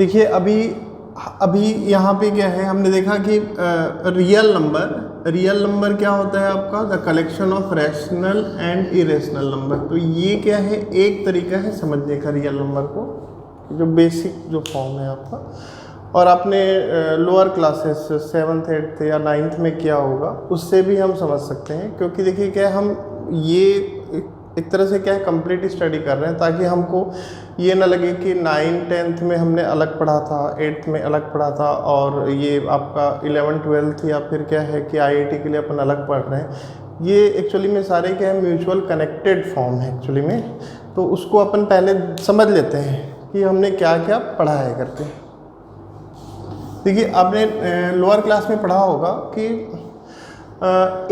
देखिए अभी यहाँ पे क्या है, हमने देखा कि रियल नंबर क्या होता है आपका, the collection of rational and irrational number. तो ये क्या है, एक तरीका है समझने का रियल नंबर को, जो बेसिक जो फॉर्म है आपका। और आपने लोअर क्लासेस 7th 8th या 9th में किया होगा, उससे भी हम समझ सकते हैं। क्योंकि देखिए क्या है, हम ये एक तरह से क्या है कंप्लीट स्टडी कर रहे हैं, ताकि हमको ये ना लगे कि 9th 10th में हमने अलग पढ़ा था, 8th में अलग पढ़ा था, और ये आपका 11th 12th या फिर क्या है कि IIT के लिए अपन अलग पढ़ रहे हैं। ये एक्चुअली में सारे क्या है म्यूचुअल कनेक्टेड फॉर्म है एक्चुअली में। तो उसको अपन पहले समझ लेते हैं कि हमने क्या क्या पढ़ा है करके। देखिए आपने लोअर क्लास में पढ़ा होगा कि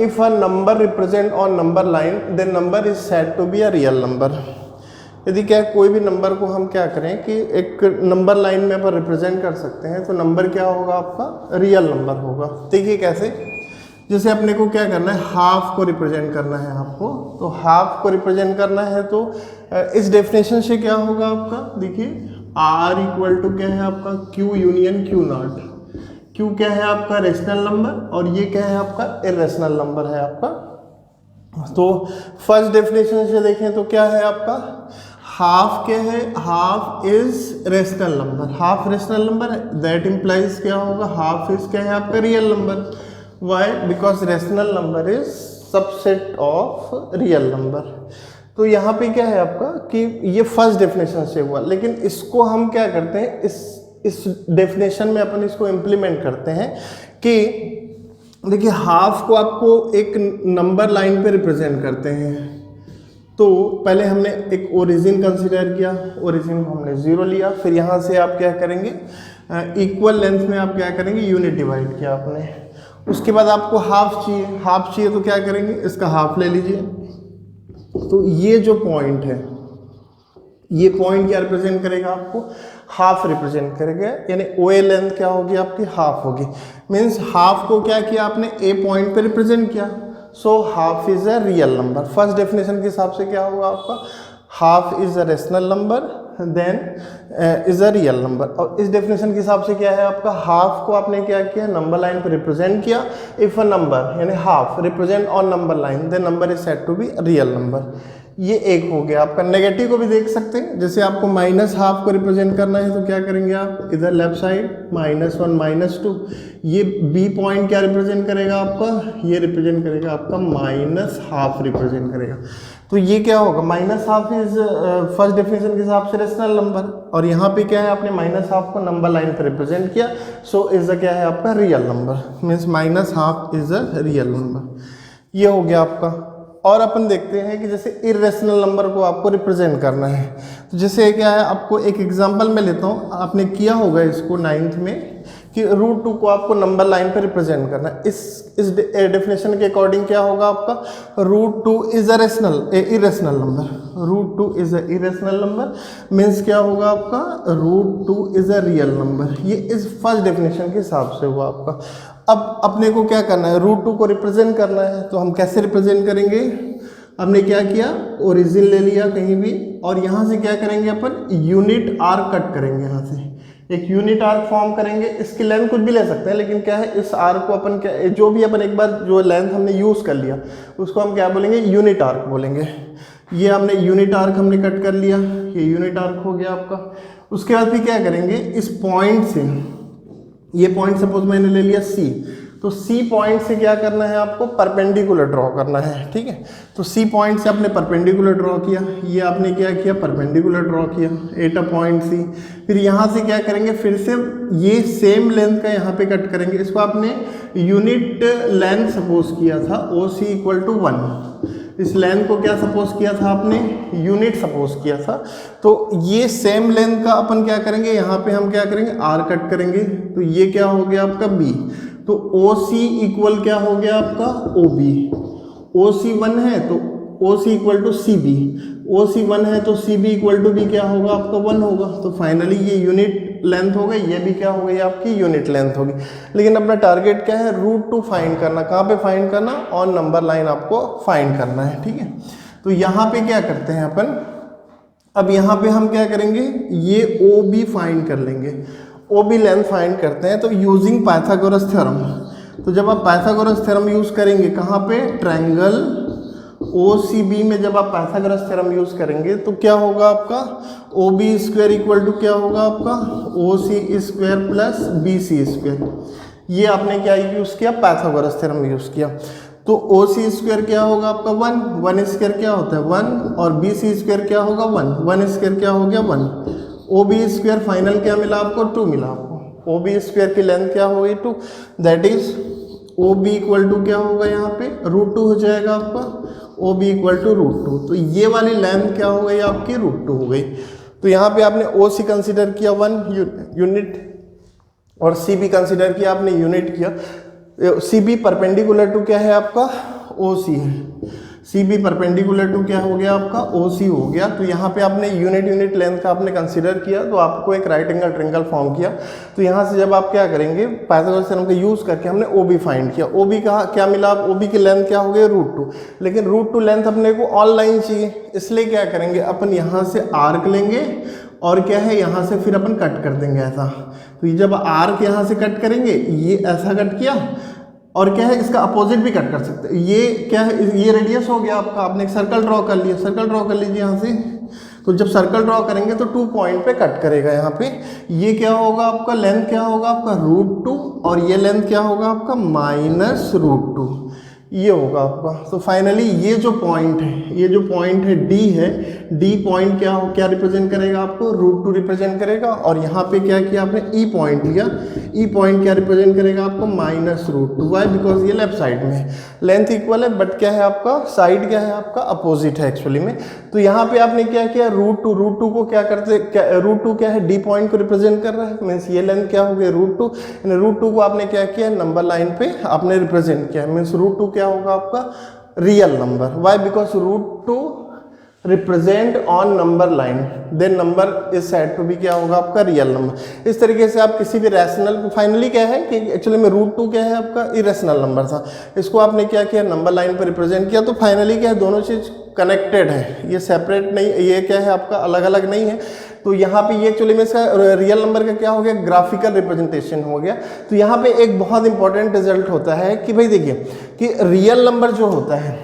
if a number represent on number line then number is said to be a real number. यदि क्या कोई भी नंबर को हम क्या करें कि एक नंबर लाइन में अपन रिप्रेजेंट कर सकते हैं, तो नंबर क्या होगा आपका, रियल नंबर होगा। देखिए कैसे, जैसे अपने को क्या करना है, हाफ को रिप्रेजेंट करना है आपको। तो हाफ को रिप्रेजेंट करना है तो इस डेफिनेशन से क्या होगा आपका, देखिए R इक्वल टू क्या है आपका, Q union Q not. Q क्या है आपका रेशनल नंबर, और ये क्या है आपका इरेशनल नंबर है आपका। तो फर्स्ट डेफिनेशन से देखें तो क्या है आपका, हाफ क्या है, half is rational number. Half rational number है, दैट इम्प्लाइज क्या होगा, हाफ इज क्या है आपका real number. Why, because rational number is subset of real number. तो यहाँ पे क्या है आपका कि ये फर्स्ट डेफिनेशन से हुआ, लेकिन इसको हम क्या करते हैं, इस डेफिनेशन में अपन इसको इम्प्लीमेंट करते हैं कि देखिए हाफ को आपको एक नंबर लाइन पे रिप्रेजेंट करते हैं। तो पहले हमने एक ओरिजिन कंसिडर किया, ओरिजिन को हमने 0 लिया। फिर यहाँ से आप क्या करेंगे, इक्वल लेंथ में आप क्या करेंगे, यूनिट डिवाइड किया आपने। उसके बाद आपको हाफ चाहिए तो क्या करेंगे, इसका हाफ ले लीजिए। तो ये जो पॉइंट है, ये पॉइंट क्या रिप्रेजेंट करेगा आपको, हाफ रिप्रेजेंट करेगा। यानी OA लेंथ क्या होगी आपकी, हाफ होगी। मीन्स हाफ को क्या किया आपने, A पॉइंट पे रिप्रेजेंट किया। So half is a real number. First definition के हिसाब से क्या होगा आपका, half is a rational number then is a real number. और इस डेफिनेशन के हिसाब से क्या है आपका, हाफ को आपने क्या किया, नंबर लाइन पे रिप्रेजेंट किया। इफ अ नंबर यानी half represent on number line then number is said to be real number. ये एक हो गया आपका। नेगेटिव को भी देख सकते हैं, जैसे आपको माइनस हाफ को रिप्रेजेंट करना है तो क्या करेंगे आप, इधर लेफ्ट साइड -1 -2। ये B पॉइंट क्या रिप्रेजेंट करेगा आपका, ये रिप्रेजेंट करेगा आपका माइनस हाफ रिप्रेजेंट करेगा। तो ये क्या होगा, minus half is first definition के हिसाब से रेशनल नंबर, और यहाँ पे क्या है आपने माइनस हाफ को नंबर लाइन पे रिप्रेजेंट किया। सो इज क्या है आपका real number, means minus half is a real number. ये हो गया आपका। और अपन देखते हैं कि जैसे इरेशनल नंबर को आपको रिप्रेजेंट करना है, तो जैसे क्या है, आपको एक एग्जांपल मैं लेता हूँ। आपने किया होगा इसको 9th में कि √2 को आपको नंबर लाइन पे रिप्रेजेंट करना है। इस डेफिनेशन के अकॉर्डिंग क्या होगा आपका, √2 is a irrational number. √2 is a irrational number means क्या होगा आपका, √2 इज अ रियल नंबर। ये इस फर्स्ट डेफिनेशन के हिसाब से हुआ आपका। अब अपने को क्या करना है, √2 को रिप्रेजेंट करना है, तो हम कैसे रिप्रेजेंट करेंगे, हमने क्या किया, ओरिजिन ले लिया कहीं भी, और यहाँ से क्या करेंगे अपन, यूनिट आर्क कट करेंगे। यहाँ से एक यूनिट आर्क फॉर्म करेंगे। इसकी लेंथ कुछ भी ले सकते हैं, लेकिन क्या है, इस आर्क को अपन क्या, जो भी अपन एक बार जो लेंथ हमने यूज़ कर लिया उसको हम क्या बोलेंगे, यूनिट आर्क बोलेंगे। ये हमने यूनिट आर्क हमने कट कर लिया, ये यूनिट आर्क हो गया आपका। उसके बाद फिर क्या करेंगे, इस पॉइंट से, ये पॉइंट सपोज मैंने ले लिया C, तो C पॉइंट से क्या करना है आपको, परपेंडिकुलर ड्रॉ करना है। ठीक है, तो C पॉइंट से आपने परपेंडिकुलर ड्रॉ किया, ये आपने क्या किया, परपेंडिकुलर ड्रॉ किया एट अ पॉइंट C। फिर यहाँ से क्या करेंगे, फिर से ये सेम लेंथ का यहाँ पे कट करेंगे। इसको आपने यूनिट लेंथ सपोज किया था, OC इक्वल टू 1। इस लेंथ को क्या सपोज किया था आपने, यूनिट सपोज किया था। तो ये सेम लेंथ का अपन क्या करेंगे, यहाँ पे हम क्या करेंगे, R कट करेंगे। तो ये क्या हो गया आपका B। तो OC इक्वल क्या हो गया आपका, OB। OC 1 है तो OC equal to CB। OC 1 है तो CB इक्वल टू B क्या होगा आपका, 1 होगा। तो फाइनली ये यूनिट लेंथ हो गई, ये भी क्या हो गई आपकी, यूनिट लेंथ होगी। लेकिन अपना टारगेट क्या है, √2 फाइंड करना। कहाँ पे फाइंड करना, ऑन नंबर लाइन आपको फाइंड करना है। ठीक है, तो यहाँ पे क्या करते हैं अपन, अब यहाँ पे हम क्या करेंगे, ये ओ बी फाइंड कर लेंगे। ओ बी लेंथ फाइंड करते हैं तो यूजिंग पाइथागोरस थ्योरम। तो जब आप पाइथागोरस थ्योरम यूज करेंगे कहाँ पे, ट्रायंगल ओ सी बी में जब आप पाइथागोरस थ्योरम यूज करेंगे तो क्या होगा आपका, O B square equal to क्या होगा आपका, O C square plus B C square. ये आपने क्या यूज किया, पाइथागोरस थ्योरम यूज किया। तो ओ सी स्क्वायर क्या होगा आपका 1, 1 स्क्वायर क्या होता है 1, और बी सी स्क्वायर क्या होगा 1, 1 स्क्वायर क्या हो गया 1। ओ बी स्क्वायर फाइनल क्या मिला आपको, 2 मिला आपको। ओ बी स्क्वायर की लेंथ क्या हो गई 2, that is O B equal to क्या होगा यहाँ पे √2 हो जाएगा आपका, ओ बी इक्वल टू √2। तो ये वाली लेंथ क्या हो गई आपकी, √2 हो गई। तो यहाँ पे आपने ओ सी कंसिडर किया 1 यूनिट और सी बी कंसिडर किया आपने यूनिट किया। सी बी परपेंडिकुलर टू क्या है आपका, ओ सी है। सी बी परपेंडिकुलर टू क्या हो गया आपका, ओ सी हो गया। तो यहाँ पे आपने यूनिट लेंथ का आपने कंसीडर किया तो आपको एक राइट एंगल ट्रायंगल फॉर्म किया। तो यहाँ से जब आप क्या करेंगे, पाइथागोरस थ्योरम का यूज करके हमने ओ बी फाइंड किया। ओ बी का क्या मिला, ओ बी की लेंथ क्या हो गई √2, लेकिन √2 लेंथ अपने को ऑल लाइन चाहिए, इसलिए क्या करेंगे अपन यहाँ से आर्क लेंगे और क्या है यहाँ से फिर अपन कट कर देंगे ऐसा। तो ये जब आर्क यहाँ से कट करेंगे, ये ऐसा कट किया और क्या है इसका अपोजिट भी कट कर सकते हैं। ये क्या है, ये रेडियस हो गया आपका, आपने एक सर्कल ड्रॉ कर लिया, सर्कल ड्रॉ कर लीजिए यहाँ से। तो जब सर्कल ड्रॉ करेंगे तो 2 पॉइंट पे कट करेगा यहाँ पे। ये क्या होगा आपका, लेंथ क्या होगा आपका √2 और ये लेंथ क्या होगा आपका -√2, ये होगा आपका। तो फाइनली ये जो पॉइंट है, ये जो पॉइंट है डी है, डी पॉइंट क्या रिप्रेजेंट करेगा आपको, √2 रिप्रेजेंट करेगा। और यहाँ पे क्या किया आपने, ई पॉइंट लिया, ई पॉइंट क्या रिप्रेजेंट करेगा आपको -√2। वाई, बिकॉज ये लेफ्ट साइड में है, लेंथ इक्वल है बट क्या है आपका साइड क्या है आपका अपोजिट है एक्चुअली में। तो यहाँ पे आपने क्या किया, √2 को क्या करते, √2 क्या है, डी पॉइंट को रिप्रेजेंट कर रहा है, मीन्स ये लेंथ क्या हो गया √2, √2 को आपने क्या किया, नंबर लाइन पे आपने रिप्रेजेंट किया, मीन्स √2 क्या होगा आपका real number. Why, because √2 represent on number line, then number is said to be क्या होगा आपका रियल नंबर। इस तरीके से आप किसी भी रैशनल, फाइनली क्या है कि एक्चुअली में √2 क्या है आपका इरेशनल नंबर था, इसको आपने क्या किया नंबर लाइन पर रिप्रेजेंट किया। तो फाइनली क्या है, दोनों चीज कनेक्टेड है, ये सेपरेट नहीं, ये क्या है आपका अलग अलग नहीं है। तो यहाँ पे ये एक्चुअली में इसका रियल नंबर का क्या हो गया, ग्राफिकल रिप्रेजेंटेशन हो गया। तो यहाँ पे एक बहुत इंपॉर्टेंट रिजल्ट होता है कि भाई देखिए कि रियल नंबर जो होता है,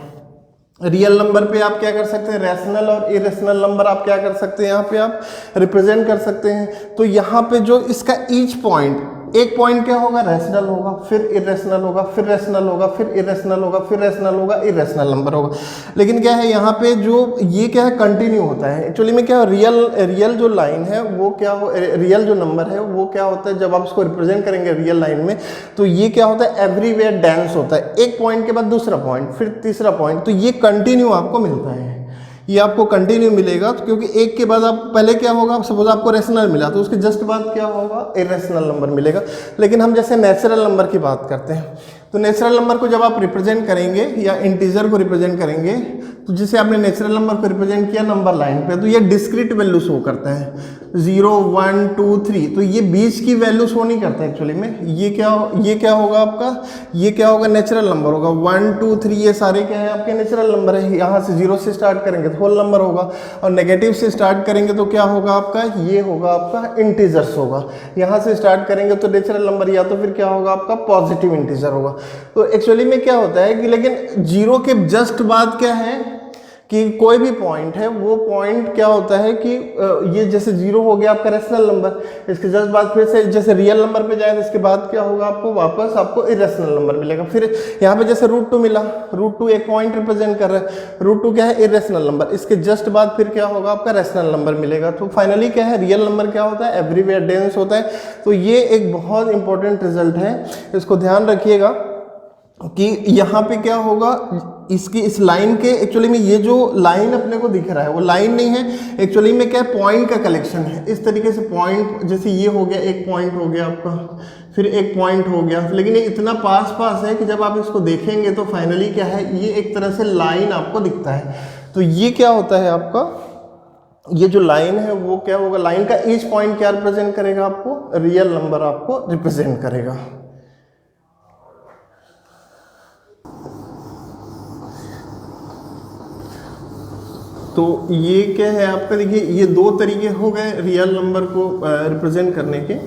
रियल नंबर पे आप क्या कर सकते हैं, रैशनल और इरेशनल नंबर आप क्या कर सकते हैं, यहाँ पे आप रिप्रेजेंट कर सकते हैं। तो यहाँ पे जो इसका ईच पॉइंट, एक पॉइंट क्या होगा रैशनल होगा, फिर इरेशनल होगा, फिर रैशनल होगा, फिर इरेशनल होगा, फिर रैशनल होगा, इरेशनल नंबर होगा। लेकिन क्या है यहाँ पे जो ये क्या है कंटिन्यू होता है एक्चुअली में, क्या रियल जो लाइन है वो क्या हो, रियल जो नंबर है वो क्या होता है, जब आप उसको रिप्रेजेंट करेंगे रियल लाइन में तो ये क्या होता है एवरीवेयर डांस होता है, एक पॉइंट के बाद दूसरा पॉइंट, फिर तीसरा पॉइंट, तो ये कंटिन्यू आपको मिलता है, ये आपको कंटिन्यू मिलेगा। तो क्योंकि एक के बाद आप पहले क्या होगा, सपोज आपको रेशनल मिला तो उसके जस्ट बाद क्या होगा इरेशनल नंबर मिलेगा। लेकिन हम जैसे नेचुरल नंबर की बात करते हैं, तो नेचुरल नंबर को जब आप रिप्रेजेंट करेंगे या इंटीजर को रिप्रेजेंट करेंगे, तो जिसे आपने नेचुरल नंबर को रिप्रेजेंट किया नंबर लाइन पे, तो ये डिस्क्रीट वैल्यू शो करता है 0 1 2 3, तो ये बीच की वैल्यू शो नहीं करता एक्चुअली में। ये क्या होगा आपका, ये क्या होगा नेचुरल नंबर होगा, 1 2 3 ये सारे क्या है आपके नेचुरल नंबर है। यहाँ से 0 से स्टार्ट करेंगे तो होल नंबर होगा, और नेगेटिव से स्टार्ट करेंगे तो क्या होगा आपका, ये होगा आपका इंटीजर्स होगा। यहाँ से स्टार्ट करेंगे तो नेचुरल नंबर, या तो फिर क्या होगा आपका पॉजिटिव इंटीजर होगा। तो एक्चुअली में क्या होता है कि लेकिन 0 के जस्ट बाद क्या है कि कोई भी पॉइंट है, वो पॉइंट क्या होता है कि ये जैसे 0 हो गया आपका रैशनल नंबर, इसके जस्ट बाद फिर से जैसे रियल नंबर पे जाए तो इसके बाद क्या होगा आपको वापस आपको इरेशनल नंबर मिलेगा। फिर यहाँ पे जैसे √2 मिला, √2 एक पॉइंट रिप्रेजेंट कर रहा है, √2 क्या है इरेशनल नंबर, इसके जस्ट बाद फिर क्या होगा आपका रैशनल नंबर मिलेगा। तो फाइनली क्या है रियल नंबर क्या होता है एवरीवेयर डेंस होता है। तो ये एक बहुत इंपॉर्टेंट रिजल्ट है, इसको ध्यान रखिएगा कि यहाँ पे क्या होगा, इसकी इस लाइन के एक्चुअली में ये जो लाइन अपने को दिख रहा है वो लाइन नहीं है, एक्चुअली में क्या है पॉइंट का कलेक्शन है। इस तरीके से पॉइंट, जैसे ये हो गया एक पॉइंट हो गया आपका, फिर एक पॉइंट हो गया, लेकिन ये इतना पास है कि जब आप इसको देखेंगे तो फाइनली क्या है ये एक तरह से लाइन आपको दिखता है। तो ये क्या होता है आपका, ये जो लाइन है वो क्या होगा, लाइन का ईच पॉइंट क्या रिप्रेजेंट करेगा आपको, रियल नंबर आपको रिप्रेजेंट करेगा। तो ये क्या है आपका, देखिए ये दो तरीके हो गए रियल नंबर को रिप्रेजेंट करने के।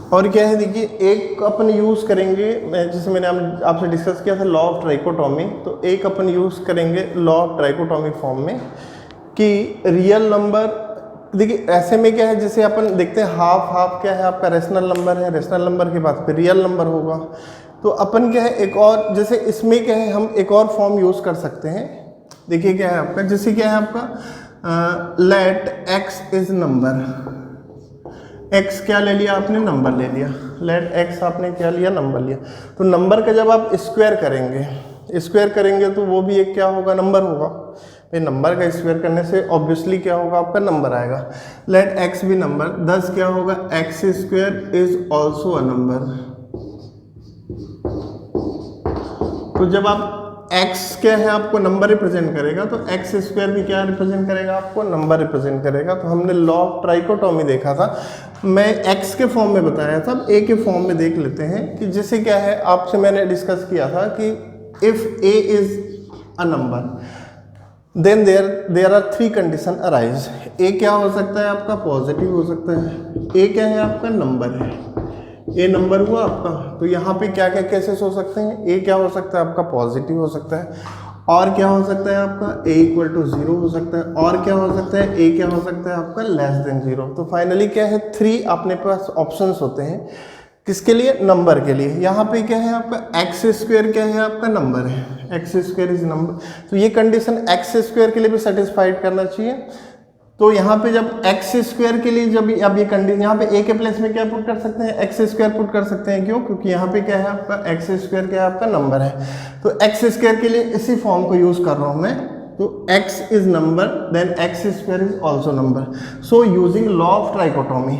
और क्या है, देखिए एक अपन यूज़ करेंगे, जैसे मैंने आपसे डिस्कस किया था लॉ ऑफ ट्राइकोटॉमी, तो एक अपन यूज़ करेंगे लॉ ऑफ ट्राइकोटॉमी फॉर्म में कि रियल नंबर, देखिए ऐसे में क्या है, जैसे अपन देखते हैं हाफ हाफ क्या है आपका रेशनल नंबर है, रेशनल नंबर के बाद फिर रियल नंबर होगा। तो अपन क्या है एक और, जैसे इसमें क्या है हम एक और फॉर्म यूज़ कर सकते हैं। देखिए क्या है आपका, जैसे क्या है आपका let x is number, x क्या ले लिया आपने, नंबर ले लिया, लेट एक्स आपने क्या लिया, नंबर लिया। तो नंबर का जब आप स्क्वायर करेंगे तो वो भी एक क्या होगा, नंबर होगा। फिर नंबर का स्क्वायर करने से ऑब्वियसली क्या होगा, आपका नंबर आएगा। लेट एक्स भी नंबर, दस क्या होगा, x square is also a number. तो जब आप x क्या है आपको नंबर रिप्रेजेंट करेगा, तो एक्स स्क्वायर भी क्या रिप्रेजेंट करेगा, आपको नंबर रिप्रेजेंट करेगा। तो हमने लॉ ऑफ ट्राइकोटॉमी देखा था, मैं x के फॉर्म में बताया था, अब a के फॉर्म में देख लेते हैं कि जैसे क्या है, आपसे मैंने डिस्कस किया था कि if a is a number then there are three condition arise. a क्या हो सकता है आपका, पॉजिटिव हो सकता है, a क्या है आपका, नंबर है, ए नंबर हुआ आपका। तो यहाँ पे क्या क्या केसेस हो सकते हैं, ए क्या हो सकता है आपका, पॉजिटिव हो सकता है, और क्या हो सकता है आपका, ए इक्वल टू 0 हो सकता है, और क्या हो सकता है, ए क्या हो सकता है आपका, लेस देन 0। तो फाइनली क्या है, 3 अपने पास ऑप्शंस होते हैं, किसके लिए, नंबर के लिए। यहाँ पे क्या है आपका, एक्स स्क्वायर क्या है आपका, नंबर है, एक्स स्क्वायर इज नंबर। तो ये कंडीशन एक्स स्क्वायर के लिए भी सेटिस्फाइड करना चाहिए। तो यहाँ पे जब एक्स स्क्वायर के लिए जब अब ये कंडीशन, यहाँ पे ए के प्लेस में क्या पुट कर सकते हैं, एक्स स्क्वायर पुट कर सकते हैं। क्यों, क्योंकि यहाँ पे क्या है आपका, एक्स स्क्वायर क्या है आपका, नंबर है। तो एक्स स्क्वायर के लिए इसी फॉर्म को यूज कर रहा हूँ मैं। तो x is number then x square is also number, so using law of trichotomy.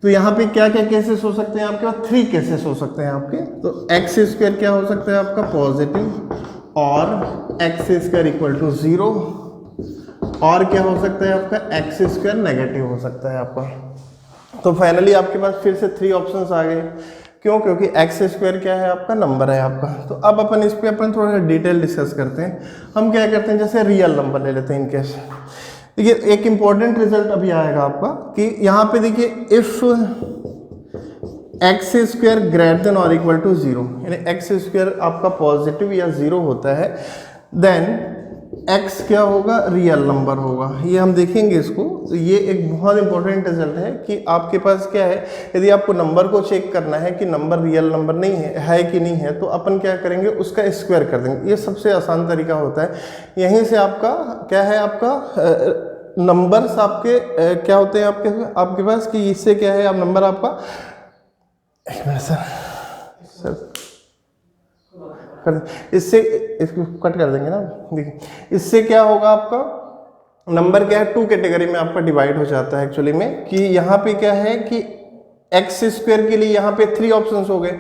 तो यहाँ पे क्या क्या केसेस हो सकते हैं आपके पास, 3 केसेस हो सकते हैं आपके। तो एक्स स्क्वायर क्या हो सकता है आपका, पॉजिटिव, और एक्स स्क्वायर इक्वल टू 0, और क्या हो सकता है आपका, एक्स स्क्वायर नेगेटिव हो सकता है आपका। तो फाइनली आपके पास फिर से 3 ऑप्शंस आ गए। क्यों, क्योंकि एक्स स्क्वायर क्या है आपका, नंबर है आपका। तो अब अपन इस पे अपन थोड़ा सा डिटेल डिस्कस करते हैं। हम क्या करते हैं, जैसे रियल नंबर ले लेते हैं इनकेस। देखिए एक इंपॉर्टेंट रिजल्ट अभी आएगा आपका कि यहाँ पे देखिए if x square greater than और इक्वल टू 0, यानी एक्स स्क्वायर आपका पॉजिटिव या 0 होता है, देन x क्या होगा, रियल नंबर होगा। ये हम देखेंगे इसको। तो ये एक बहुत इंपॉर्टेंट रिजल्ट है कि आपके पास क्या है, यदि आपको नंबर को चेक करना है कि नंबर रियल नंबर नहीं है कि नहीं है, तो अपन क्या करेंगे, उसका स्क्वायर कर देंगे। ये सबसे आसान तरीका होता है। यहीं से आपका क्या है, आपका नंबर्स आपके क्या होते हैं आपके पास कि इससे क्या है, आप नंबर आपका, एक मिनट सर इससे इसको कट कर देंगे ना। देखिए इससे क्या होगा, आपका नंबर क्या है, 2 कैटेगरी में आपका डिवाइड हो जाता है एक्चुअली में। कि यहाँ पे क्या है कि एक्स स्क्वायर के लिए यहाँ पे 3 ऑप्शंस हो गए।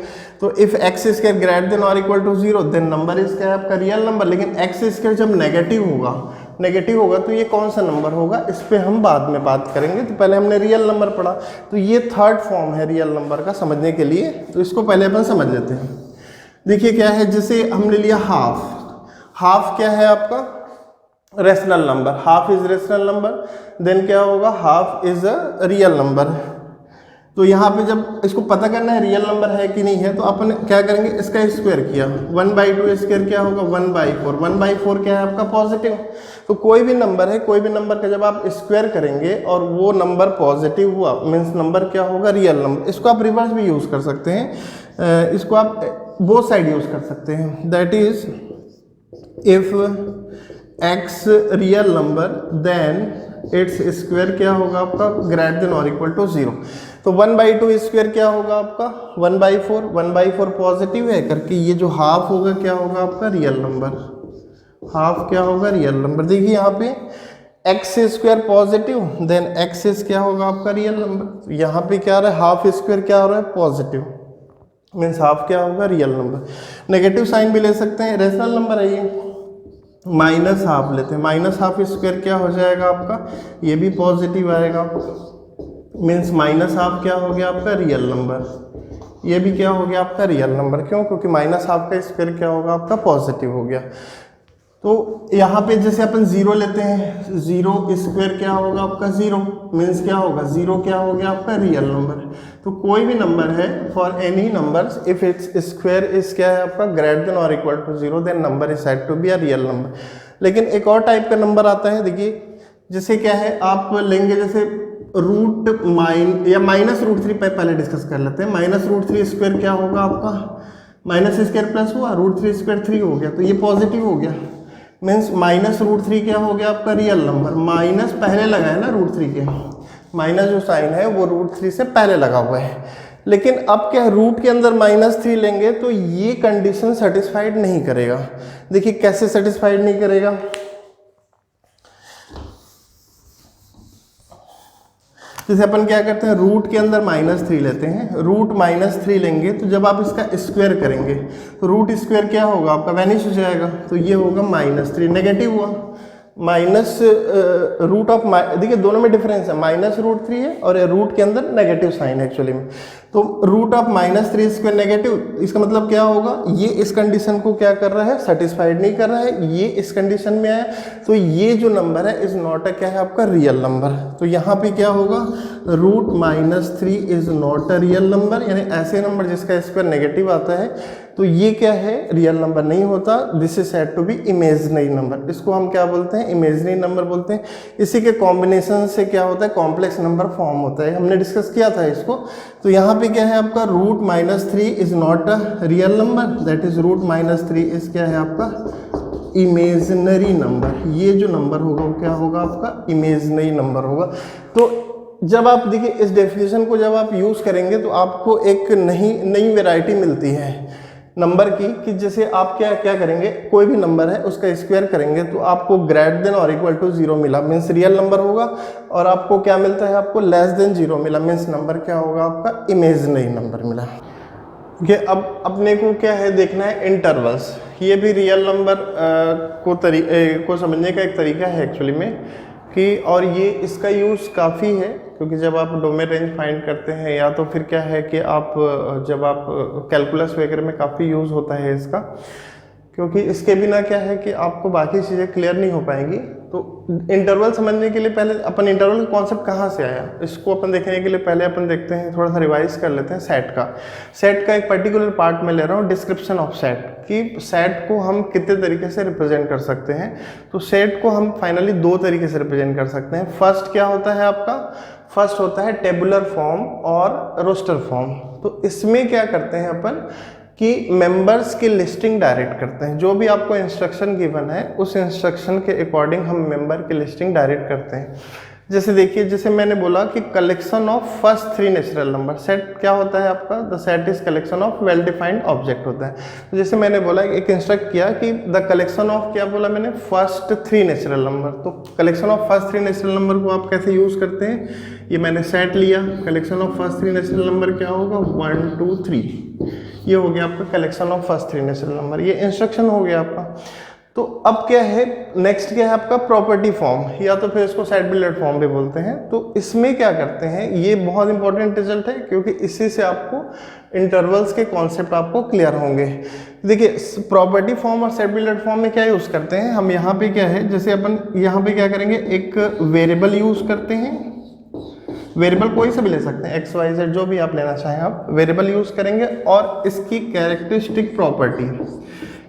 तो if x square greater than और equal to 0 then number is क्या है आपका, रियल नंबर। लेकिन एक्स स्क्वायर जब नेगेटिव होगा तो ये कौन सा नंबर होगा, इस पे हम बाद में बात करेंगे। तो पहले हमने रियल नंबर पढ़ा, तो ये 3rd फॉर्म है रियल नंबर का समझने के लिए। तो इसको पहले अपन समझ लेते हैं। देखिए क्या है, जैसे हमने लिया हाफ क्या है आपका, rational number, half is rational number, then क्या होगा, half is a real number. तो यहाँ पे जब इसको पता करना है रियल नंबर है कि नहीं है, तो अपन क्या करेंगे, इसका स्क्वायर किया, 1/2 स्क्वायर क्या होगा, 1/4। 1/4 क्या है आपका, पॉजिटिव। तो कोई भी नंबर है, कोई भी नंबर का जब आप स्क्वायर करेंगे और वो नंबर पॉजिटिव हुआ, मीन्स नंबर क्या होगा, रियल नंबर। इसको आप रिवर्स भी यूज कर सकते हैं, इसको आप बोथ साइड यूज कर सकते हैं। That is if x real number then its square क्या होगा आपका, ग्रेटर देन और इक्वल टू 0। तो 1/2 स्क्वायर क्या होगा आपका, 1/4। 1/4 पॉजिटिव है करके ये जो हाफ होगा क्या होगा आपका, रियल नंबर। हाफ क्या होगा, रियल नंबर। देखिए यहाँ पे x square positive then x क्या होगा आपका, रियल नंबर। यहाँ पे क्या आ रहा है, हाफ स्क्वायर क्या हो रहा है, पॉजिटिव, मीन्स हाफ क्या होगा, रियल नंबर। नेगेटिव साइन भी ले सकते हैं, रेशनल नंबर है ये। माइनस हाफ लेते हैं, माइनस हाफ स्क्वायर क्या हो जाएगा आपका, ये भी पॉजिटिव आएगा, मीन्स माइनस हाफ क्या हो गया आपका, रियल नंबर। ये भी क्या हो गया आपका, रियल नंबर। क्यों, क्योंकि माइनस हाफ का स्क्वायर क्या होगा आपका, पॉजिटिव हो गया। तो यहाँ पे जैसे अपन जीरो लेते हैं, जीरो स्क्वायर क्या होगा आपका, जीरो मीन्स क्या होगा, जीरो क्या हो गया आपका रियल नंबर। तो कोई भी नंबर है for any numbers if its square is क्या है आपका ग्रेटर देन और equal to zero, then number is said to be a real number. लेकिन एक और टाइप का नंबर आता है, देखिए जैसे क्या है, आप लेंगे जैसे रूट माइन या माइनस रूट थ्री, पहले डिस्कस कर लेते हैं। माइनस रूट थ्री स्क्वायर क्या होगा आपका, माइनस स्क्वायर प्लस हुआ रूट थ्री स्क्वायर थ्री हो गया, तो ये पॉजिटिव हो गया, मीन्स माइनस रूट थ्री क्या हो गया आपका रियल नंबर। माइनस पहले लगा है ना रूट थ्री के, माइनस जो साइन है वो रूट थ्री से पहले लगा हुआ है। लेकिन अब क्या रूट के अंदर माइनस थ्री लेंगे तो ये कंडीशन सेटिस्फाइड नहीं करेगा। देखिए कैसे सेटिस्फाइड नहीं करेगा, जैसे अपन क्या करते हैं, रूट के अंदर माइनस थ्री लेते हैं, रूट माइनस थ्री लेंगे तो जब आप इसका स्क्वायर करेंगे तो रूट स्क्वायर क्या होगा आपका वैनिश हो जाएगा, तो ये होगा माइनस थ्री, नेगेटिव हुआ। माइनस रूट ऑफ, देखिए दोनों में डिफरेंस है, माइनस रूट थ्री है और रूट के अंदर नेगेटिव साइन है एक्चुअली में। तो root of minus three square negative, इसका मतलब क्या होगा, ये इस कंडीशन को क्या कर रहा है, सेटिस्फाइड नहीं कर रहा है, ये इस कंडीशन में आया, तो ये जो नंबर है इज नॉट अ क्या है आपका रियल नंबर। तो यहाँ पे क्या होगा, root minus three is not a real number, यानी ऐसे नंबर जिसका स्क्वायर नेगेटिव आता है तो ये क्या है रियल नंबर नहीं होता, this is said to be imaginary number. इसको हम क्या बोलते हैं, इमेजिनरी नंबर बोलते हैं। इसी के कॉम्बिनेशन से क्या होता है, कॉम्प्लेक्स नंबर फॉर्म होता है, हमने डिस्कस किया था इसको। तो यहाँ पे क्या है आपका root minus three is not a real number, that is root minus three is क्या है आपका इमेजिनरी नंबर। ये जो नंबर होगा वो क्या होगा आपका इमेजिनरी नंबर होगा। तो जब आप देखिए इस डेफिनेशन को जब आप यूज़ करेंगे तो आपको एक नई वैरायटी मिलती है नंबर की, कि जैसे आप क्या क्या करेंगे, कोई भी नंबर है उसका स्क्वायर करेंगे तो आपको ग्रेटर देन और इक्वल टू जीरो मिला, मीन्स रियल नंबर होगा। और आपको क्या मिलता है, आपको लेस देन जीरो मिला, मीन्स नंबर क्या होगा आपका इमेजिनरी नंबर मिला। ठीक है, अब अपने को क्या है देखना है इंटरवल्स। ये भी रियल नंबर को समझने का एक तरीका है एक्चुअली में कि, और ये इसका यूज़ काफ़ी है क्योंकि जब आप डोमेन रेंज फाइंड करते हैं या तो फिर क्या है कि आप जब आप कैलकुलस वगैरह में काफ़ी यूज़ होता है इसका, क्योंकि इसके बिना क्या है कि आपको बाकी चीज़ें क्लियर नहीं हो पाएंगी। तो इंटरवल समझने के लिए पहले अपन इंटरवल का कॉन्सेप्ट कहाँ से आया, इसको अपन देखने के लिए पहले अपन देखते हैं, थोड़ा सा रिवाइज कर लेते हैं सेट का। सेट का एक पर्टिकुलर पार्ट में ले रहा हूँ, डिस्क्रिप्शन ऑफ सेट, कि सेट को हम कितने तरीके से रिप्रेजेंट कर सकते हैं। तो सेट को हम फाइनली दो तरीके से रिप्रेजेंट कर सकते हैं। फर्स्ट क्या होता है आपका, फर्स्ट होता है टेबुलर फॉर्म और रोस्टर फॉर्म। तो इसमें क्या करते हैं अपन कि मेंबर्स की लिस्टिंग डायरेक्ट करते हैं, जो भी आपको इंस्ट्रक्शन गिवन है उस इंस्ट्रक्शन के अकॉर्डिंग हम मेंबर की लिस्टिंग डायरेक्ट करते हैं। जैसे देखिए, जैसे मैंने बोला कि collection of first three natural number, set क्या होता है आपका, the set is collection of well defined object होता है। तो जैसे मैंने बोला एक इंस्ट्रक्ट किया कि द कलेक्शन ऑफ, क्या बोला मैंने, फर्स्ट थ्री नेचुरल नंबर। तो collection of first three natural number को आप कैसे यूज करते हैं, ये मैंने सेट लिया, collection of first three natural number क्या होगा 1 2 3, ये हो गया आपका collection of first three natural number, ये इंस्ट्रक्शन हो गया आपका। तो अब क्या है, नेक्स्ट क्या है आपका प्रॉपर्टी फॉर्म, या तो फिर इसको सेट बिल्डेड फॉर्म भी बोलते हैं। तो इसमें क्या करते हैं, ये बहुत इंपॉर्टेंट रिजल्ट है क्योंकि इसी से आपको इंटरवल्स के कॉन्सेप्ट आपको क्लियर होंगे। देखिए प्रॉपर्टी फॉर्म और सेट बिल्डेड फॉर्म में क्या यूज़ करते हैं हम, यहाँ पे क्या है, जैसे अपन यहाँ पे क्या करेंगे, एक वेरिएबल यूज़ करते हैं, वेरिएबल कोई से भी ले सकते हैं, एक्स वाई जेड जो भी आप लेना चाहें आप, वेरिएबल यूज़ करेंगे और इसकी कैरेक्टरिस्टिक प्रॉपर्टी,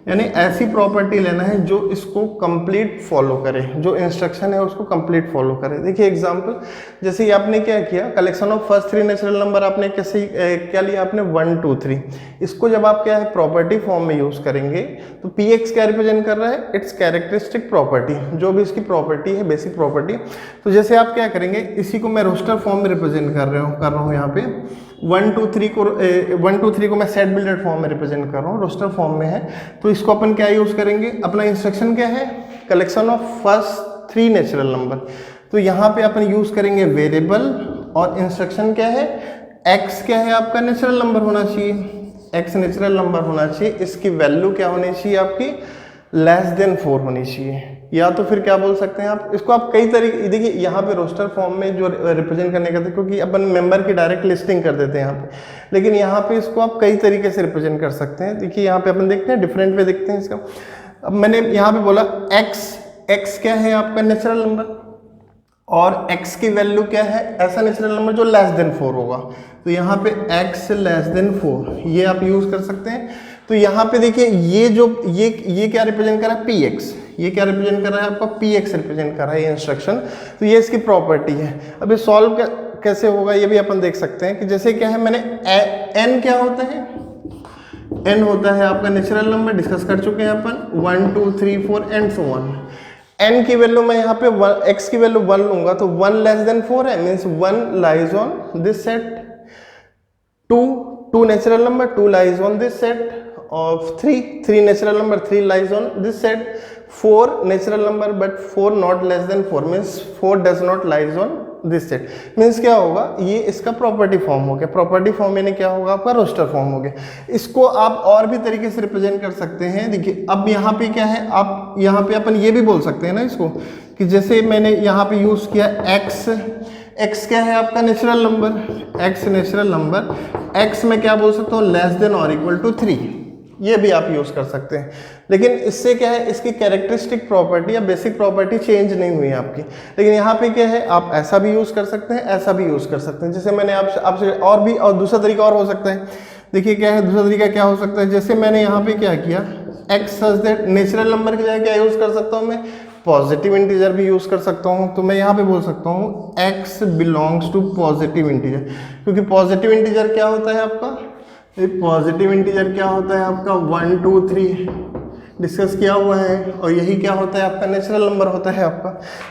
यानी ऐसी प्रॉपर्टी लेना है जो इसको कंप्लीट फॉलो करे, जो इंस्ट्रक्शन है उसको कंप्लीट फॉलो करे। देखिए एग्जांपल, जैसे आपने क्या किया, collection of first three natural number आपने कैसे क्या लिया आपने 1 2 3, इसको जब आप क्या है प्रॉपर्टी फॉर्म में यूज करेंगे तो पी एक्स क्या रिप्रेजेंट कर रहा है, इट्स कैरेक्टरिस्टिक प्रॉपर्टी, जो भी इसकी प्रॉपर्टी है, बेसिक प्रॉपर्टी। तो जैसे आप क्या करेंगे, इसी को मैं रोस्टर फॉर्म में रिप्रेजेंट कर रहा हूँ यहाँ पे 1 2 3 को मैं सेट बिल्डेड फॉर्म में रिप्रेजेंट कर रहा हूँ, रोस्टर फॉर्म में है। तो इसको अपन क्या यूज करेंगे, अपना इंस्ट्रक्शन क्या है, collection of first three natural number. तो यहाँ पे अपन यूज करेंगे वेरिएबल और इंस्ट्रक्शन क्या है, x क्या है आपका नेचुरल नंबर होना चाहिए, x नेचुरल नंबर होना चाहिए, इसकी वैल्यू क्या होनी चाहिए आपकी लेस देन 4 होनी चाहिए। या तो फिर क्या बोल सकते हैं आप, इसको आप कई तरीके, देखिए यहाँ पे रोस्टर फॉर्म में जो रिप्रेजेंट करने का था, क्योंकि अपन मेंबर की डायरेक्ट लिस्टिंग कर देते हैं यहाँ पे, लेकिन यहाँ पे इसको आप कई तरीके से रिप्रेजेंट कर सकते हैं। देखिए यहाँ पे अपन देखते हैं डिफरेंट वे देखते हैं इसका। अब मैंने यहाँ पे बोला x क्या है आपका नेचुरल नंबर और x की वैल्यू क्या है, ऐसा नेचुरल नंबर जो लेस देन 4 होगा। तो यहाँ पे x लेस देन 4 ये आप यूज कर सकते हैं। तो यहाँ पे देखिए ये जो ये क्या रिप्रेजेंट कर रहा है, px, ये क्या रिप्रेजेंट कर रहा है आपका, px रिप्रेजेंट कर रहा है ये इंस्ट्रक्शन। तो ये इसकी प्रॉपर्टी है। अब ये सॉल्व कैसे होगा ये भी अपन देख सकते हैं कि जैसे क्या है, मैंने n क्या होता है, n होता है आपका नेचुरल नंबर, डिस्कस कर चुके हैं अपन, 1 2 3 4 एंड सो ऑन। n की वैल्यू मैं यहाँ पे x की वैल्यू 1 लूंगा तो 1 लेस देन 4 है, means 1 lies on this set, 2 natural number, 2 lies on this set of 3 natural number, 3 lies on this set, 4 natural number but 4 not less than 4, means 4 does not lies on this set. Means क्या होगा, ये इसका property form हो गया। Property form यानी क्या होगा आपका, रोस्टर फॉर्म हो गया। इसको आप और भी तरीके से रिप्रेजेंट कर सकते हैं। देखिए अब यहाँ पे क्या है, आप यहाँ पे अपन ये भी बोल सकते हैं ना इसको, कि जैसे मैंने यहाँ पे यूज किया x क्या है आपका natural number, x natural number, x में क्या बोल सकता हूँ, लेस देन और इक्वल टू 3, ये भी आप यूज कर सकते हैं। लेकिन इससे क्या है, इसकी कैरेक्टरिस्टिक प्रॉपर्टी या बेसिक प्रॉपर्टी चेंज नहीं हुई आपकी। लेकिन यहाँ पे क्या है, आप ऐसा भी यूज कर सकते हैं, ऐसा भी यूज कर सकते हैं। जैसे मैंने आपसे और दूसरा तरीका और हो सकता है। देखिए क्या है, दूसरा तरीका क्या हो सकता है, जैसे मैंने यहाँ पे क्या किया, x such that natural number की जगह क्या यूज कर सकता हूँ मैं, पॉजिटिव इंटीजर भी यूज कर सकता हूँ। तो मैं यहाँ पे बोल सकता हूँ x belongs to positive integer, क्योंकि पॉजिटिव इंटीजर क्या होता है आपका, पॉजिटिव इंटीजर क्या होता है आपका 1 2 3 डिस्कस किया हुआ है, और यही क्या होता है आपका नेचुरल नंबर होता है आपका।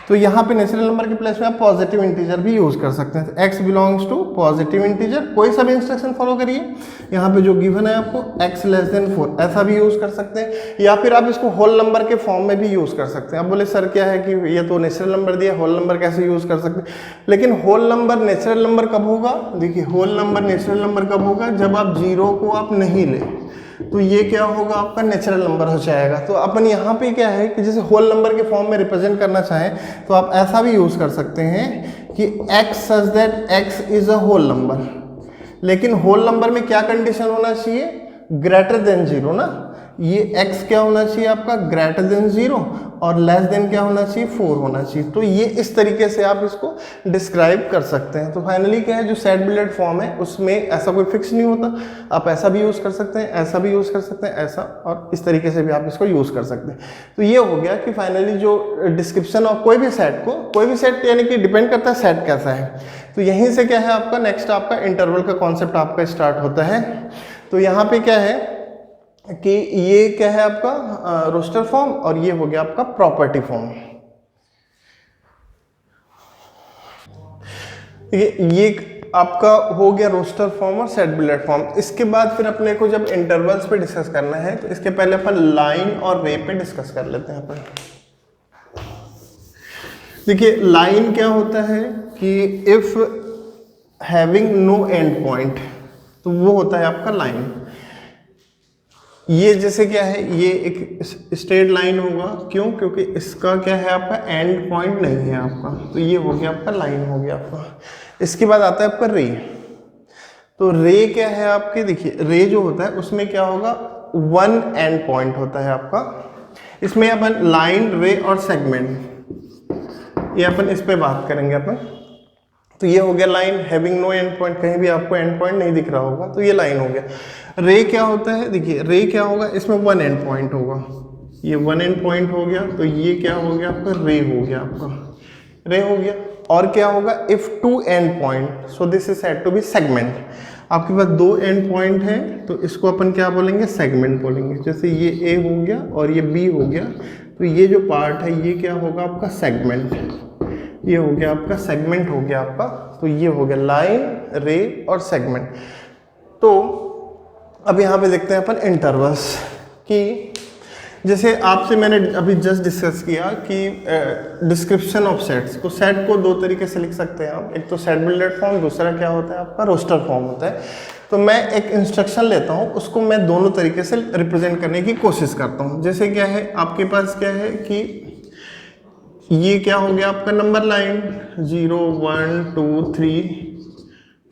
तो यहाँ पे नेचुरल नंबर के प्लेस में आप पॉजिटिव इंटीजर भी यूज कर सकते हैं। तो x belongs to positive integer, कोई सा भी इंस्ट्रक्शन फॉलो करिए, यहाँ पे जो गिवन है आपको x लेस देन 4 ऐसा भी यूज कर सकते हैं, या फिर आप इसको होल नंबर के फॉर्म में भी यूज कर सकते हैं। आप बोले सर क्या है कि ये तो नेचुरल नंबर दिया, होल नंबर कैसे यूज कर सकते हैं। लेकिन होल नंबर नेचुरल नंबर कब होगा, देखिए होल नंबर नेचुरल नंबर कब होगा, जब आप 0 को आप नहीं ले, तो ये क्या होगा आपका नेचुरल नंबर हो जाएगा। तो अपन यहाँ पे क्या है कि जैसे होल नंबर के फॉर्म में रिप्रेजेंट करना चाहें तो आप ऐसा भी यूज कर सकते हैं कि x such that x is a whole number. लेकिन होल नंबर में क्या कंडीशन होना चाहिए, ग्रेटर देन 0 ना, ये x क्या होना चाहिए आपका, ग्रेटर देन 0, और लेस देन क्या होना चाहिए, 4 होना चाहिए। तो ये इस तरीके से आप इसको डिस्क्राइब कर सकते हैं। तो फाइनली क्या है, जो सेट बिल्डेड फॉर्म है उसमें ऐसा कोई फिक्स नहीं होता, आप ऐसा भी यूज कर सकते हैं, ऐसा भी यूज कर सकते हैं, ऐसा, और इस तरीके से भी आप इसको यूज कर सकते हैं। तो ये हो गया कि फाइनली जो डिस्क्रिप्शन ऑफ कोई भी सेट यानी कि डिपेंड करता है सेट कैसा है। तो यहीं से क्या है आपका नेक्स्ट आपका इंटरवल का कॉन्सेप्ट आपका स्टार्ट होता है। तो यहाँ पे क्या है कि ये क्या है आपका रोस्टर फॉर्म, और ये हो गया आपका प्रॉपर्टी फॉर्म। ये आपका हो गया रोस्टर फॉर्म और सेट बिल्डेड फॉर्म। इसके बाद फिर अपने को जब इंटरवल्स पे डिस्कस करना है तो इसके पहले अपन लाइन और रे पे डिस्कस कर लेते हैं अपन। देखिए लाइन क्या होता है कि if having no end point, तो वो होता है आपका लाइन। ये जैसे क्या है, ये एक स्ट्रेट लाइन होगा, क्यों, क्योंकि इसका क्या है आपका एंड पॉइंट नहीं है आपका, तो ये हो गया आपका लाइन हो गया आपका। इसके बाद आता है आपका रे। तो रे क्या है आपके, देखिए रे जो होता है उसमें क्या होगा, 1 एंड पॉइंट होता है आपका। इसमें अपन लाइन, रे और सेगमेंट, ये अपन इस पे बात करेंगे अपन। तो ये हो गया line, having no end point, कहीं भी आपको एंड पॉइंट नहीं दिख रहा होगा, तो ये लाइन हो गया। रे क्या होता है, देखिए रे क्या होगा, इसमें 1 एंड पॉइंट होगा, ये 1 एंड पॉइंट हो गया, तो ये क्या हो गया आपका, रे हो गया आपका, रे हो गया। और क्या होगा, if 2 end point, so this is said to be segment. आपके पास 2 एंड पॉइंट है तो इसको अपन क्या बोलेंगे, सेगमेंट बोलेंगे। जैसे ये ए हो गया और ये बी हो गया, तो ये जो पार्ट है ये क्या होगा आपका, सेगमेंट। ये हो गया आपका सेगमेंट हो गया आपका। तो ये हो गया लाइन, रे और सेगमेंट। तो अब यहाँ पे देखते हैं अपन इंटरवल्स की। जैसे आपसे मैंने अभी जस्ट डिस्कस किया कि डिस्क्रिप्शन ऑफ सेट्स को, सेट को 2 तरीके से लिख सकते हैं आप, एक तो सेट बिल्डेड फॉर्म, दूसरा क्या होता है आपका रोस्टर फॉर्म होता है। तो मैं एक इंस्ट्रक्शन लेता हूँ, उसको मैं दोनों तरीके से रिप्रेजेंट करने की कोशिश करता हूँ। जैसे क्या है, आपके पास क्या है कि ये क्या हो गया आपका नंबर लाइन, 0 1 2 3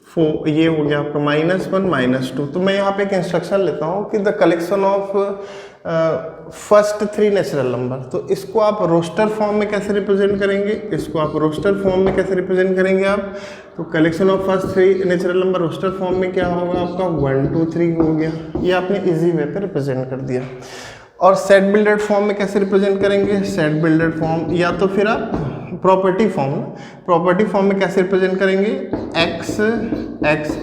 4, ये हो गया आपका -1 -2। तो मैं यहाँ पे एक इंस्ट्रक्शन लेता हूँ कि the collection of first 3 natural number. तो इसको आप रोस्टर फॉर्म में कैसे रिप्रेजेंट करेंगे, इसको आप रोस्टर फॉर्म में कैसे रिप्रेजेंट करेंगे आप, तो collection of first 3 natural number roster form में क्या होगा आपका 1 2 3 हो गया, ये आपने इजी वे पे रिप्रेजेंट कर दिया। और सेट बिल्डेड फॉर्म में कैसे रिप्रेजेंट करेंगे, सेट बिल्डेड फॉर्म या तो फिर आप प्रॉपर्टी फॉर्म में कैसे रिप्रेजेंट करेंगे, x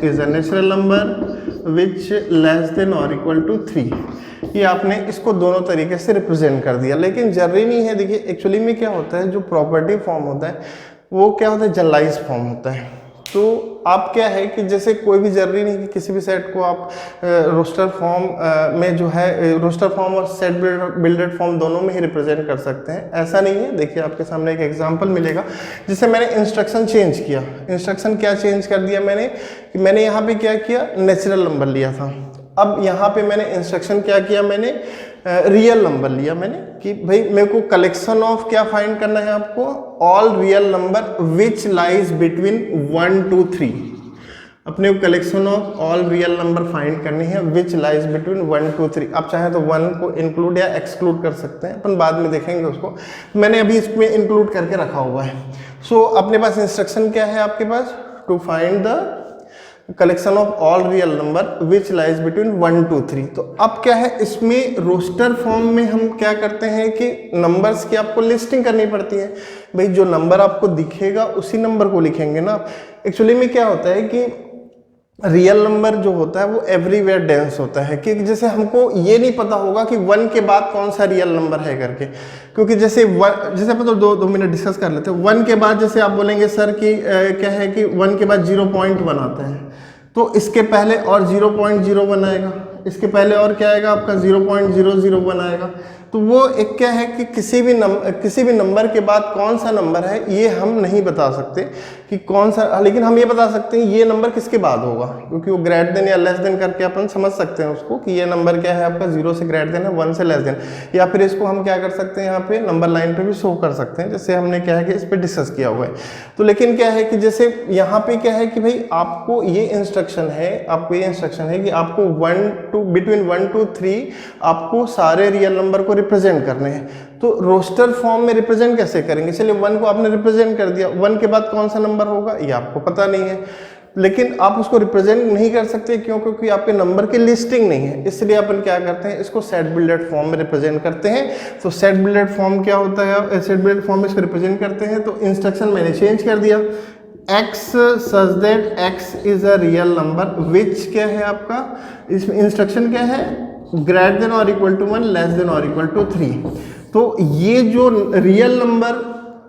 is a natural number which less than और इक्वल टू 3। ये आपने इसको दोनों तरीके से रिप्रेजेंट कर दिया, लेकिन जरूरी नहीं है। देखिए एक्चुअली में क्या होता है, जो प्रॉपर्टी फॉर्म होता है वो क्या होता है, जनरलाइज फॉर्म होता है। तो आप क्या है कि जैसे कोई भी जरूरी नहीं कि किसी भी सेट को आप रोस्टर फॉर्म में जो है, रोस्टर फॉर्म और सेट बिल्डेड फॉर्म दोनों में ही रिप्रेजेंट कर सकते हैं, ऐसा नहीं है। देखिए आपके सामने एक एग्जांपल मिलेगा जिससे मैंने इंस्ट्रक्शन चेंज किया। इंस्ट्रक्शन क्या चेंज कर दिया मैंने, कि मैंने यहाँ पे क्या किया, नेचुरल नंबर लिया था। अब यहाँ पे मैंने इंस्ट्रक्शन क्या किया, मैंने रियल नंबर लिया मैंने, कि भाई मेरे को कलेक्शन ऑफ क्या फाइंड करना है आपको, all real number which lies between 1 2 3। अपने को collection of all real number find करनी है विच लाइज बिटवीन 1 2 3। आप चाहे तो 1 को इंक्लूड या एक्सक्लूड कर सकते हैं, अपन बाद में देखेंगे उसको। मैंने अभी इसमें इंक्लूड करके रखा हुआ है। सो अपने पास इंस्ट्रक्शन क्या है आपके पास, to find the collection of all real number which lies between 1 2 3। तो अब क्या है, इसमें रोस्टर फॉर्म में हम क्या करते हैं कि नंबर्स की आपको लिस्टिंग करनी पड़ती है। भाई जो नंबर आपको दिखेगा उसी नंबर को लिखेंगे ना। एक्चुअली में क्या होता है कि रियल नंबर जो होता है वो एवरीवेयर डेंस होता है, कि जैसे हमको ये नहीं पता होगा कि 1 के बाद कौन सा रियल नंबर है करके, क्योंकि जैसे अपन तो दो मिनट डिस्कस कर लेते हैं। 1 के बाद जैसे आप बोलेंगे सर कि क्या है कि 1 के बाद 0.1 आता है, तो इसके पहले और 0.01 आएगा, इसके पहले और क्या आएगा आपका 0.001 आएगा। तो वो एक क्या है कि किसी भी नंबर के बाद कौन सा नंबर है ये हम नहीं बता सकते कि कौन सा, लेकिन हम ये बता सकते हैं ये नंबर किसके बाद होगा, क्योंकि वो ग्रेटर देन या लेस देन करके अपन समझ सकते हैं उसको कि ये नंबर क्या है आपका 0 से ग्रेटर देन है, 1 से लेस देन। या फिर इसको हम क्या कर सकते हैं, यहाँ पे नंबर लाइन पे भी शो कर सकते हैं, जैसे हमने क्या है कि इस पर डिस्कस किया हुआ है। तो लेकिन क्या है कि जैसे यहाँ पे क्या है कि भाई आपको ये इंस्ट्रक्शन है कि आपको बिटवीन 1 2 3 आपको सारे रियल नंबर को रिप्रेजेंट करने हैं। तो रोस्टर फॉर्म में रिप्रेजेंट कैसे करेंगे, चलिए 1 को आपने रिप्रेजेंट कर दिया, 1 के बाद कौन सा नंबर होगा ये आपको पता नहीं है, लेकिन आप उसको रिप्रेजेंट नहीं कर सकते, क्यों, क्योंकि आपके नंबर की लिस्टिंग नहीं है। इसलिए अपन क्या करते हैं, इसको सेट बिल्डेड फॉर्म में रिप्रेजेंट करते हैं। तो सेट बिल्डेड फॉर्म क्या होता है, सेट बिल्डेड फॉर्म में इसको रिप्रेजेंट करते हैं। तो इंस्ट्रक्शन मैंने चेंज कर दिया, x such that x is a real number which क्या है आपका, इसमें इंस्ट्रक्शन क्या है, ग्रेटर देन और इक्वल टू 1 लेस देन और इक्वल टू 3। तो ये जो रियल नंबर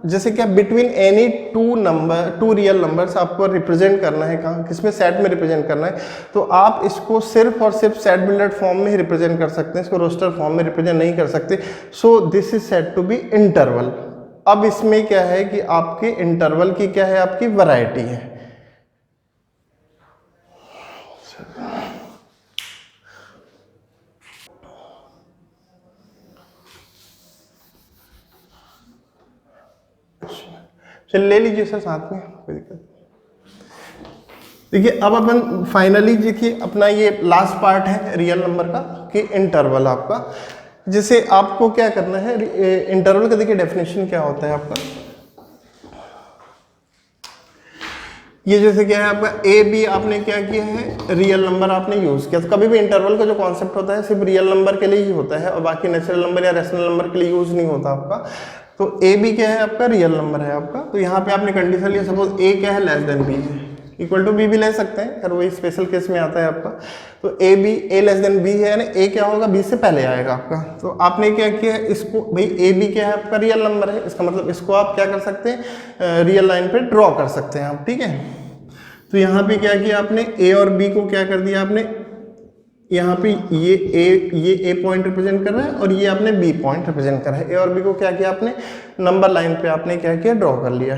जैसे क्या between any two real numbers आपको रिप्रेजेंट करना है, कहाँ किसमें, सेट में रिप्रेजेंट करना है। तो आप इसको सिर्फ और सिर्फ सेट बिल्डेड फॉर्म में ही रिप्रेजेंट कर सकते हैं, इसको रोस्टर फॉर्म में रिप्रेजेंट नहीं कर सकते। So this is said to be interval. अब इसमें क्या है कि आपके इंटरवल की क्या है, आपकी वैरायटी है। चल ले लीजिए सर साथ में, कोई दिक्कत। देखिए अब अपन फाइनली देखिए अपना ये लास्ट पार्ट है रियल नंबर का, कि इंटरवल आपका। जैसे आपको क्या करना है, इंटरवल का देखिए डेफिनेशन क्या होता है आपका, ये जैसे क्या है आपका ए बी आपने क्या किया है, रियल नंबर आपने यूज किया। तो कभी भी इंटरवल का जो कॉन्सेप्ट होता है सिर्फ रियल नंबर के लिए ही होता है, और बाकी नेचुरल नंबर या रेशनल नंबर के लिए यूज नहीं होता आपका। तो ए बी क्या है आपका, रियल नंबर है आपका। तो यहाँ पे आपने कंडीशन लिया, सपोज ए क्या है, लेस देन बी है, इक्वल टू बी भी ले सकते हैं, अगर वही स्पेशल केस में आता है आपका। तो ए लेस देन बी है, यानी ए क्या होगा, बी से पहले आएगा आपका। तो आपने क्या किया है, इसको भाई ए बी क्या है आपका, रियल नंबर है, इसका मतलब इसको आप क्या कर सकते हैं, रियल लाइन पे ड्रॉ कर सकते हैं आप, ठीक है। तो यहाँ पे क्या किया आपने, ए और बी को क्या कर दिया आपने, यहाँ पे ये ए पॉइंट रिप्रेजेंट कर रहा है और ये आपने बी पॉइंट रिप्रेजेंट कर रहा है। ए और बी को क्या किया आपने, नंबर लाइन पे आपने क्या किया, ड्रॉ कर लिया।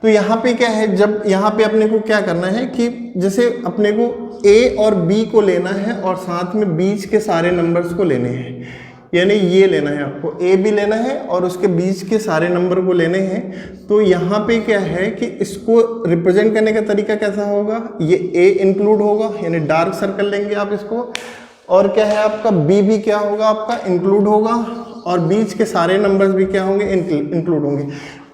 तो यहाँ पे क्या है, जब यहाँ पे अपने को क्या करना है कि जैसे अपने को ए और बी को लेना है और साथ में बीच के सारे नंबर्स को लेने हैं, यानी ये लेना है आपको, ए भी लेना है और उसके बीच के सारे नंबर को लेने हैं। तो यहाँ पे क्या है कि इसको रिप्रेजेंट करने का तरीका कैसा होगा, ये ए इंक्लूड होगा, यानी डार्क सर्कल लेंगे आप इसको, और क्या है आपका बी भी क्या होगा आपका इंक्लूड होगा, और बीच के सारे नंबर्स भी क्या होंगे इंक्लूड होंगे।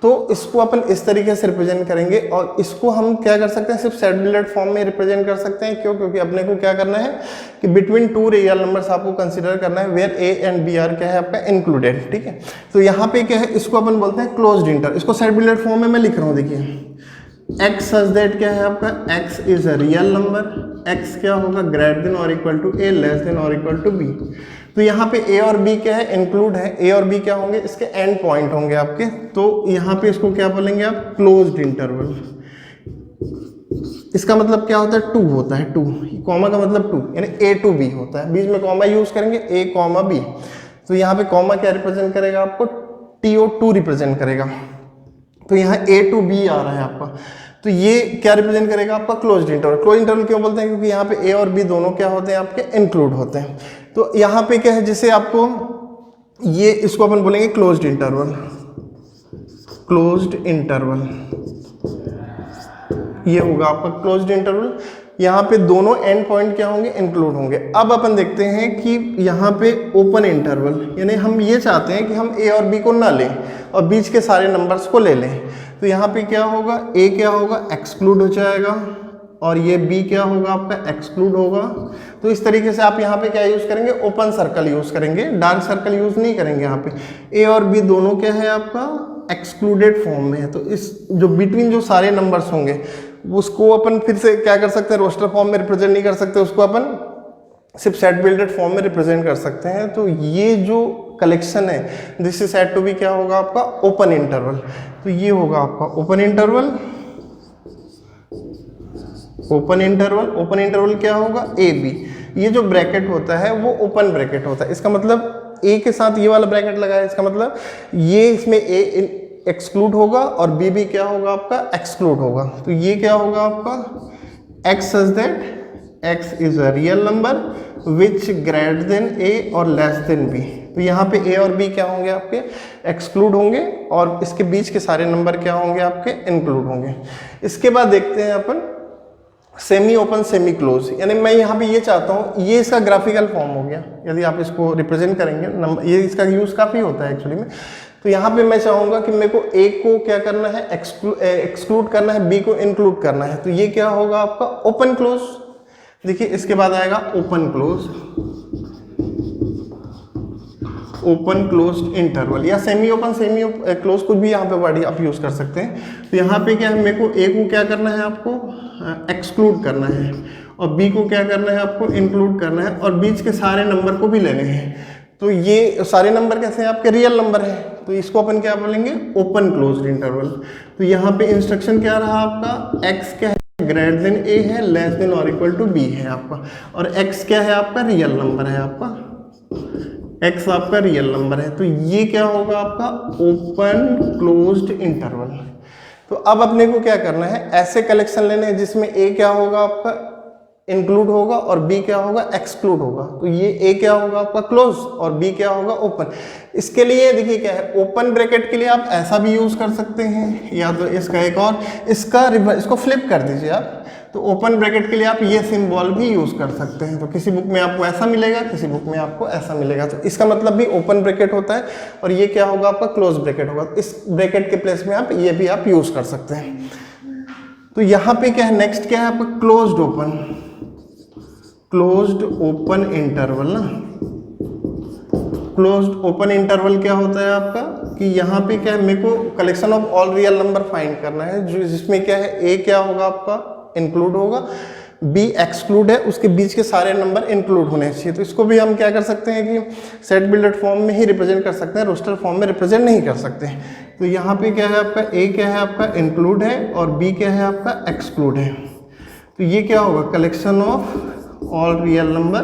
तो इसको अपन इस तरीके से रिप्रेजेंट करेंगे, और इसको हम क्या कर सकते हैं, सिर्फ सेट बिल्डेड फॉर्म में रिप्रेजेंट कर सकते हैं। क्यों? क्योंकि अपने को क्या करना है कि बिटवीन टू रियल नंबर्स आपको कंसीडर करना है where A and B are क्या है आपका इंक्लूडेड। ठीक है, तो यहाँ पे क्या है, इसको अपन बोलते हैं क्लोज्ड इंटर। इसको सेट बिल्डेड फॉर्म में मैं लिख रहा हूँ, देखिए एक्स सच दैट क्या है आपका, x is a real number, x क्या होगा ग्रेटर देन और equal to A, less than और इक्वल टू बी। तो यहाँ पे ए और बी क्या है इंक्लूड है, ए और बी क्या होंगे इसके एंड पॉइंट होंगे आपके। तो यहाँ पे इसको क्या बोलेंगे आप, क्लोज्ड इंटरवल। इसका मतलब क्या होता है, टू होता है, टू कॉमा का मतलब टू, यानी ए टू बी होता है, बीच में कॉमा यूज करेंगे ए कॉमा बी। तो यहाँ पे कॉमा क्या रिप्रेजेंट करेगा आपको, TO2 रिप्रेजेंट करेगा। तो यहाँ ए टू बी आ रहा है आपका, तो ये क्या रिप्रेजेंट करेगा आपका क्लोज्ड इंटरवल। क्लोज्ड इंटरवल क्यों बोलते हैं, क्योंकि यहाँ पे ए और बी दोनों क्या होते हैं आपके इंक्लूड होते हैं। तो यहाँ पे क्या है, जैसे आपको ये इसको अपन बोलेंगे क्लोज्ड इंटरवल, क्लोज्ड इंटरवल ये होगा आपका क्लोज्ड इंटरवल। यहाँ पे दोनों एंड पॉइंट क्या होंगे इंक्लूड होंगे। अब अपन देखते हैं कि यहाँ पे ओपन इंटरवल, यानी हम ये चाहते हैं कि हम ए और बी को ना लें और बीच के सारे नंबर्स को ले लें। तो यहाँ पे क्या होगा, ए क्या होगा एक्सक्लूड हो जाएगा, और ये बी क्या होगा आपका एक्सक्लूड होगा। तो इस तरीके से आप यहाँ पे क्या यूज करेंगे, ओपन सर्कल यूज करेंगे, डार्क सर्कल यूज नहीं करेंगे। यहाँ पे ए और बी दोनों क्या है आपका एक्सक्लूडेड फॉर्म में है। तो इस जो बिटवीन जो सारे नंबर्स होंगे उसको अपन फिर से क्या कर सकते हैं, रोस्टर फॉर्म में रिप्रेजेंट नहीं कर सकते, उसको अपन सिर्फ सेट बिल्डेड फॉर्म में रिप्रेजेंट कर सकते हैं। तो ये जो कलेक्शन है this is said to be क्या होगा आपका ओपन इंटरवल। तो ये होगा आपका open interval. Open interval, open interval क्या होगा ए बी, ये जो ब्रैकेट होता है वो ओपन ब्रैकेट होता है। इसका मतलब ए के साथ ये वाला ब्रैकेट लगा है, इसका मतलब ये इसमें ए एक्सक्लूड होगा और बी भी क्या होगा आपका एक्सक्लूड होगा। तो ये क्या होगा आपका x such that x is a real number which greater than a और लेस देन बी। तो यहाँ पे ए और बी क्या होंगे आपके एक्सक्लूड होंगे, और इसके बीच के सारे नंबर क्या होंगे आपके इंक्लूड होंगे। इसके बाद देखते हैं अपन सेमी ओपन सेमी क्लोज, यानी मैं यहाँ पे ये चाहता हूँ, ये इसका ग्राफिकल फॉर्म हो गया। यदि आप इसको रिप्रेजेंट करेंगे नंबर, ये इसका यूज काफ़ी होता है एक्चुअली में। तो यहाँ पे मैं चाहूँगा कि मेरे को ए को क्या करना है एक्सक्लूड करना है, बी को इंक्लूड करना है। तो ये क्या होगा आपका ओपन क्लोज। देखिए इसके बाद आएगा open close, open closed interval या सेमी ओपन सेमी क्लोज, कुछ भी यहाँ पे वर्ड आप यूज कर सकते हैं। तो यहाँ पे क्या है, मेरे को ए को क्या करना है आपको एक्सक्लूड करना है, और बी को क्या करना है आपको इंक्लूड करना है, और बीच के सारे नंबर को भी लेने हैं। तो ये सारे नंबर कैसे हैं आपके रियल नंबर है, तो इसको अपन क्या बोलेंगे ओपन क्लोज्ड इंटरवल। तो यहाँ पे इंस्ट्रक्शन क्या रहा आपका, एक्स क्या है ग्रेटर देन ए है, लेस देन और इक्वल टू बी है आपका, और एक्स क्या है आपका रियल नंबर है आपका, एक्स आपका रियल नंबर है। तो ये क्या होगा आपका ओपन क्लोज्ड इंटरवल। तो अब अपने को क्या करना है, ऐसे कलेक्शन लेने हैं जिसमें ए क्या होगा आपका इंक्लूड होगा और बी क्या होगा एक्सक्लूड होगा। तो ये ए क्या होगा आपका क्लोज और बी क्या होगा ओपन। इसके लिए देखिए क्या है, ओपन ब्रैकेट के लिए आप ऐसा भी यूज कर सकते हैं, या तो इसका एक और इसको फ्लिप कर दीजिए आप। तो ओपन ब्रैकेट के लिए आप ये सिंबल भी यूज कर सकते हैं। तो किसी बुक में आपको ऐसा मिलेगा, किसी बुक में आपको ऐसा मिलेगा। तो इसका मतलब भी ओपन ब्रैकेट होता है, और ये क्या होगा आपका क्लोज ब्रैकेट होगा। इस ब्रैकेट के प्लेस में आप ये भी आप यूज कर सकते हैं। तो यहाँ पे क्या है, नेक्स्ट क्या है आपका closed open, closed open interval ना। क्लोज्ड ओपन इंटरवल क्या होता है आपका कि यहाँ पे क्या है, मेरे को collection of all real number find करना है, जो जिसमें क्या है ए क्या होगा आपका इंक्लूड होगा, बी एक्सक्लूड है, उसके बीच के सारे नंबर इंक्लूड होने चाहिए। तो इसको भी हम क्या कर सकते हैं कि सेट बिल्डेड फॉर्म में ही रिप्रेजेंट कर सकते हैं, रोस्टर फॉर्म में रिप्रेजेंट नहीं कर सकते। तो यहाँ पे क्या है आपका ए क्या है आपका इंक्लूड है और बी क्या है आपका एक्सक्लूड है। तो ये क्या होगा collection of all real number,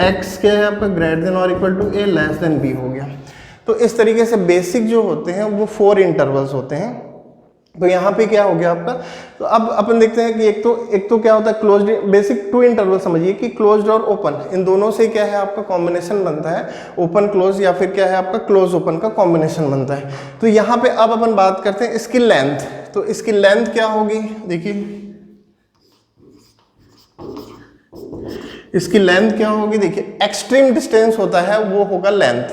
x क्या है आपका ग्रेटर देन और equal to A less than B हो गया। तो इस तरीके से बेसिक जो होते हैं वो 4 इंटरवल्स होते हैं। तो यहाँ पे क्या हो गया आपका, तो अब अपन देखते हैं कि एक तो क्या होता है क्लोज्ड, बेसिक 2 इंटरवल समझिए कि क्लोज्ड और ओपन, इन दोनों से क्या है आपका कॉम्बिनेशन बनता है ओपन क्लोज, या फिर क्या है आपका क्लोज ओपन का कॉम्बिनेशन बनता है। तो यहाँ पे अब अपन बात करते हैं इसकी लेंथ। तो इसकी लेंथ क्या होगी, देखिए इसकी लेंथ क्या होगी, देखिए एक्सट्रीम डिस्टेंस होता है वो होगा लेंथ,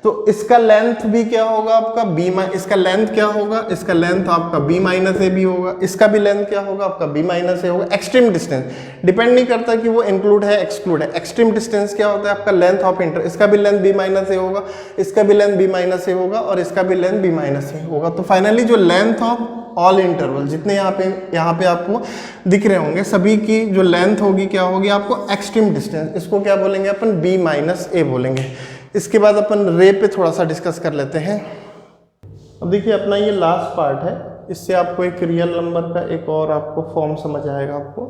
तो इसका लेंथ भी क्या होगा आपका b, इसका लेंथ क्या होगा, इसका लेंथ आपका b माइनस ए बी होगा, इसका भी लेंथ क्या होगा आपका b माइनस ए होगा। एक्सट्रीम डिस्टेंस डिपेंड नहीं करता कि वो इंक्लूड है एक्सक्लूड है, एक्सट्रीम डिस्टेंस क्या होता है आपका लेंथ ऑफ इंटर, इसका भी लेंथ b माइनस ए होगा, इसका भी लेंथ b माइनस ए होगा और इसका भी लेंथ b माइनस ए होगा। तो फाइनली जो लेंथ ऑफ ऑल इंटरवल जितने यहाँ पे आपको दिख रहे होंगे सभी की जो लेंथ होगी क्या होगी आपको एक्सट्रीम डिस्टेंस, इसको क्या बोलेंगे अपन b माइनस ए बोलेंगे। इसके बाद अपन रे पे थोड़ा सा डिस्कस कर लेते हैं। अब देखिए अपना ये लास्ट पार्ट है, इससे आपको एक रियल नंबर का एक और आपको फॉर्म समझ आएगा आपको।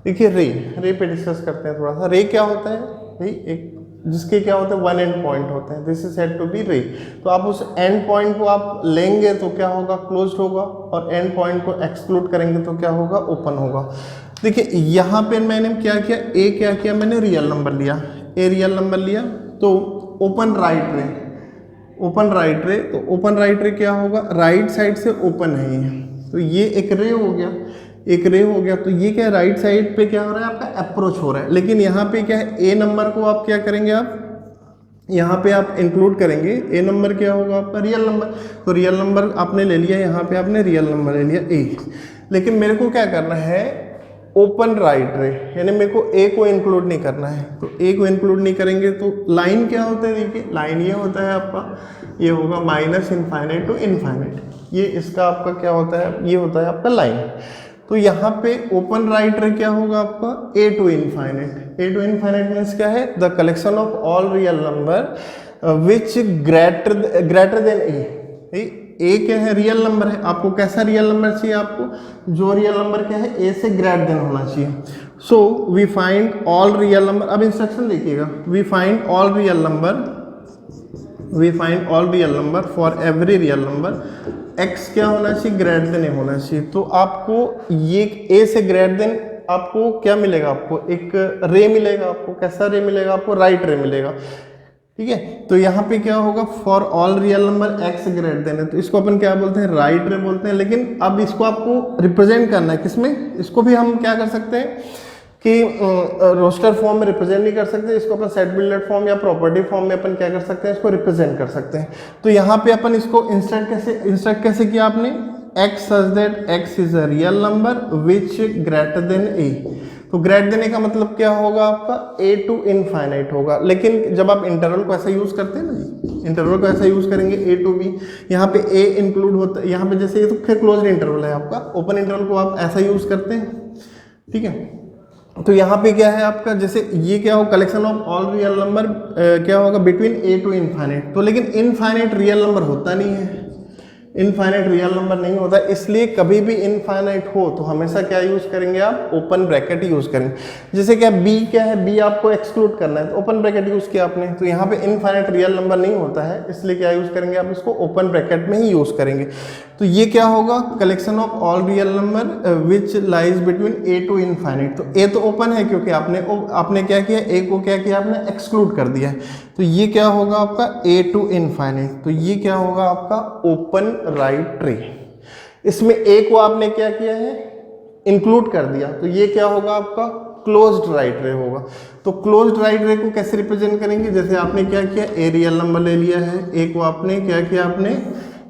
देखिए रे पे डिस्कस करते हैं थोड़ा सा। रे क्या होता है भाई, एक जिसके क्या होते हैं वन एंड पॉइंट होते हैं, this is said to be ray. तो आप उस एंड पॉइंट को आप लेंगे तो क्या होगा क्लोज्ड होगा, और एंड पॉइंट को एक्सक्लूड करेंगे तो क्या होगा ओपन होगा। देखिए यहाँ पे मैंने क्या किया, ए क्या किया मैंने रियल नंबर लिया, ए रियल नंबर लिया, तो ओपन राइट रे, ओपन राइट रे, तो ओपन राइट रे क्या होगा राइट साइड से ओपन है ये, तो ये एक रे हो गया, एक रे हो गया। तो ये क्या है राइट साइड पे क्या हो रहा है आपका अप्रोच हो रहा है, लेकिन यहाँ पे क्या है ए नंबर को आप क्या करेंगे, आप यहाँ पे आप इंक्लूड करेंगे, ए नंबर क्या होगा आपका रियल नंबर, तो रियल नंबर आपने ले लिया, यहाँ पे आपने रियल नंबर ले लिया ए, लेकिन मेरे को क्या करना है ओपन राइट रे, यानी मेरे को ए को इंक्लूड नहीं करना है। तो ए को इंक्लूड नहीं करेंगे तो लाइन क्या होता है, देखिए लाइन ये होता है आपका, ये होगा माइनस इनफाइनाइट टू इनफाइनाइट, ये इसका आपका क्या होता है, ये होता है आपका लाइन। तो यहाँ पे ओपन राइट रे क्या होगा आपका a to infinite, a to infinite means क्या है the collection of all real number which greater than a क्या है रियल नंबर है, आपको कैसा रियल नंबर चाहिए, आपको जो रियल नंबर क्या है ए से ग्रेटर देन होना चाहिए। So we find all real number, अब इंस्ट्रक्शन देखिएगा, we find all real number, we find all real number for every real number x क्या होना चाहिए ग्रेटर देन ए होना चाहिए। तो आपको ये ए से ग्रेटर देन आपको क्या मिलेगा, आपको एक रे मिलेगा, आपको कैसा रे मिलेगा, आपको राइट रे मिलेगा, ठीक है। तो यहाँ पे क्या होगा for all real number x greater than है, तो इसको अपन क्या बोलते हैं राइट रे बोलते हैं। लेकिन अब इसको आपको रिप्रेजेंट करना है किसमें, इसको भी हम क्या कर सकते हैं कि रोस्टर फॉर्म में रिप्रेजेंट नहीं कर सकते, इसको अपन सेट बिल्डेड फॉर्म या प्रॉपर्टी फॉर्म में अपन क्या कर सकते हैं, इसको रिप्रेजेंट कर सकते हैं। तो यहाँ पे अपन इसको इंस्ट्रक्ट कैसे किया आपने, x such that x is a real number which greater than a. तो ग्रेटर देन ए का मतलब क्या होगा आपका ए टू इनफाइनाइट होगा, लेकिन जब आप इंटरवल को ऐसा यूज करते हैं ना जी, इंटरवल को ऐसा यूज करेंगे ए टू बी, यहाँ पे ए इंक्लूड होता है, यहाँ पे जैसे ये तो फिर क्लोज्ड इंटरवल है आपका, ओपन इंटरवल को आप ऐसा यूज करते हैं, ठीक है। तो यहाँ पे क्या है आपका, जैसे ये क्या हो collection of all real number क्या होगा बिटवीन ए टू इनफाइनाइट, तो लेकिन इनफाइनाइट रियल नंबर होता नहीं है, इनफाइनाइट रियल नंबर नहीं होता, इसलिए कभी भी इनफाइनाइट हो तो हमेशा क्या यूज करेंगे आप ओपन ब्रैकेट यूज करेंगे। जैसे क्या बी क्या है, बी आपको एक्सक्लूड करना है तो ओपन ब्रैकेट यूज किया आपने, तो यहाँ पे इनफाइनाइट रियल नंबर नहीं होता है, इसलिए क्या यूज करेंगे आप इसको ओपन ब्रैकेट में ही यूज करेंगे। तो ये क्या होगा collection of all real number which lies between A to infinite. तो ए तो ओपन है क्योंकि आपने क्या किया, ए को क्या किया आपने एक्सक्लूड कर दिया है, तो ये क्या होगा आपका ए टू इनफाइनाइट, तो ये क्या होगा आपका ओपन राइट रे। इसमें ए को आपने क्या किया है इंक्लूड कर दिया, तो ये क्या होगा आपका क्लोज्ड राइट रे होगा। तो क्लोज्ड राइट रे को कैसे रिप्रेजेंट करेंगे, जैसे आपने क्या किया ए रियल नंबर ले लिया है, ए को आपने क्या किया आपने